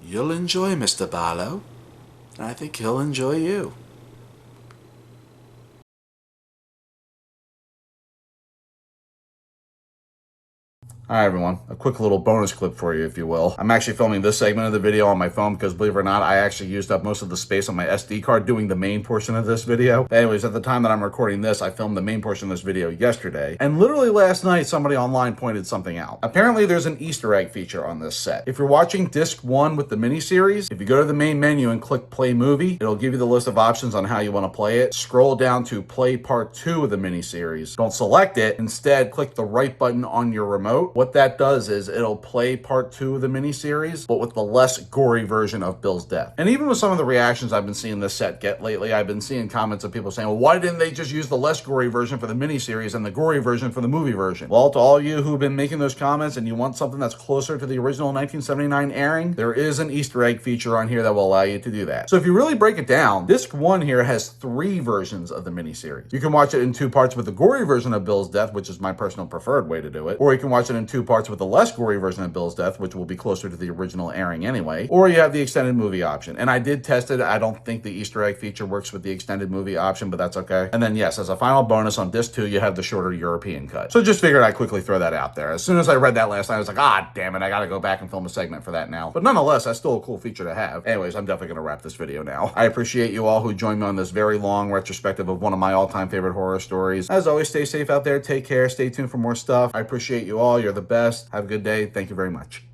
you'll enjoy Mr. Barlow. And I think he'll enjoy you. Alright everyone, a quick little bonus clip for you, if you will. I'm actually filming this segment of the video on my phone because, believe it or not, I actually used up most of the space on my SD card doing the main portion of this video. But anyways, at the time that I'm recording this, I filmed the main portion of this video yesterday. And literally last night, somebody online pointed something out. Apparently, there's an Easter egg feature on this set. If you're watching disc 1 with the miniseries, if you go to the main menu and click play movie, it'll give you the list of options on how you want to play it. Scroll down to play part 2 of the miniseries. Don't select it. Instead, click the right button on your remote. What that does is it'll play part 2 of the miniseries, but with the less gory version of Bill's death. And even with some of the reactions I've been seeing this set get lately, I've been seeing comments of people saying, well, why didn't they just use the less gory version for the miniseries and the gory version for the movie version? Well, to all you who've been making those comments and you want something that's closer to the original 1979 airing, there is an Easter egg feature on here that will allow you to do that. So if you really break it down, disc 1 here has 3 versions of the miniseries. You can watch it in 2 parts with the gory version of Bill's death, which is my personal preferred way to do it, or you can watch it in 2 parts with the less gory version of Bill's death, which will be closer to the original airing anyway, or you have the extended movie option. And I did test it. I don't think the Easter egg feature works with the extended movie option, but that's okay. And then yes, as a final bonus on disc 2, you have the shorter European cut. So just figured I'd quickly throw that out there. As soon as I read that last night, I was like, ah, damn it, I gotta go back and film a segment for that now. But nonetheless, that's still a cool feature to have. Anyways, I'm definitely gonna wrap this video now. I appreciate you all who joined me on this very long retrospective of one of my all-time favorite horror stories. As always, stay safe out there, take care, stay tuned for more stuff. I appreciate you all, you're the best. Have a good day. Thank you very much.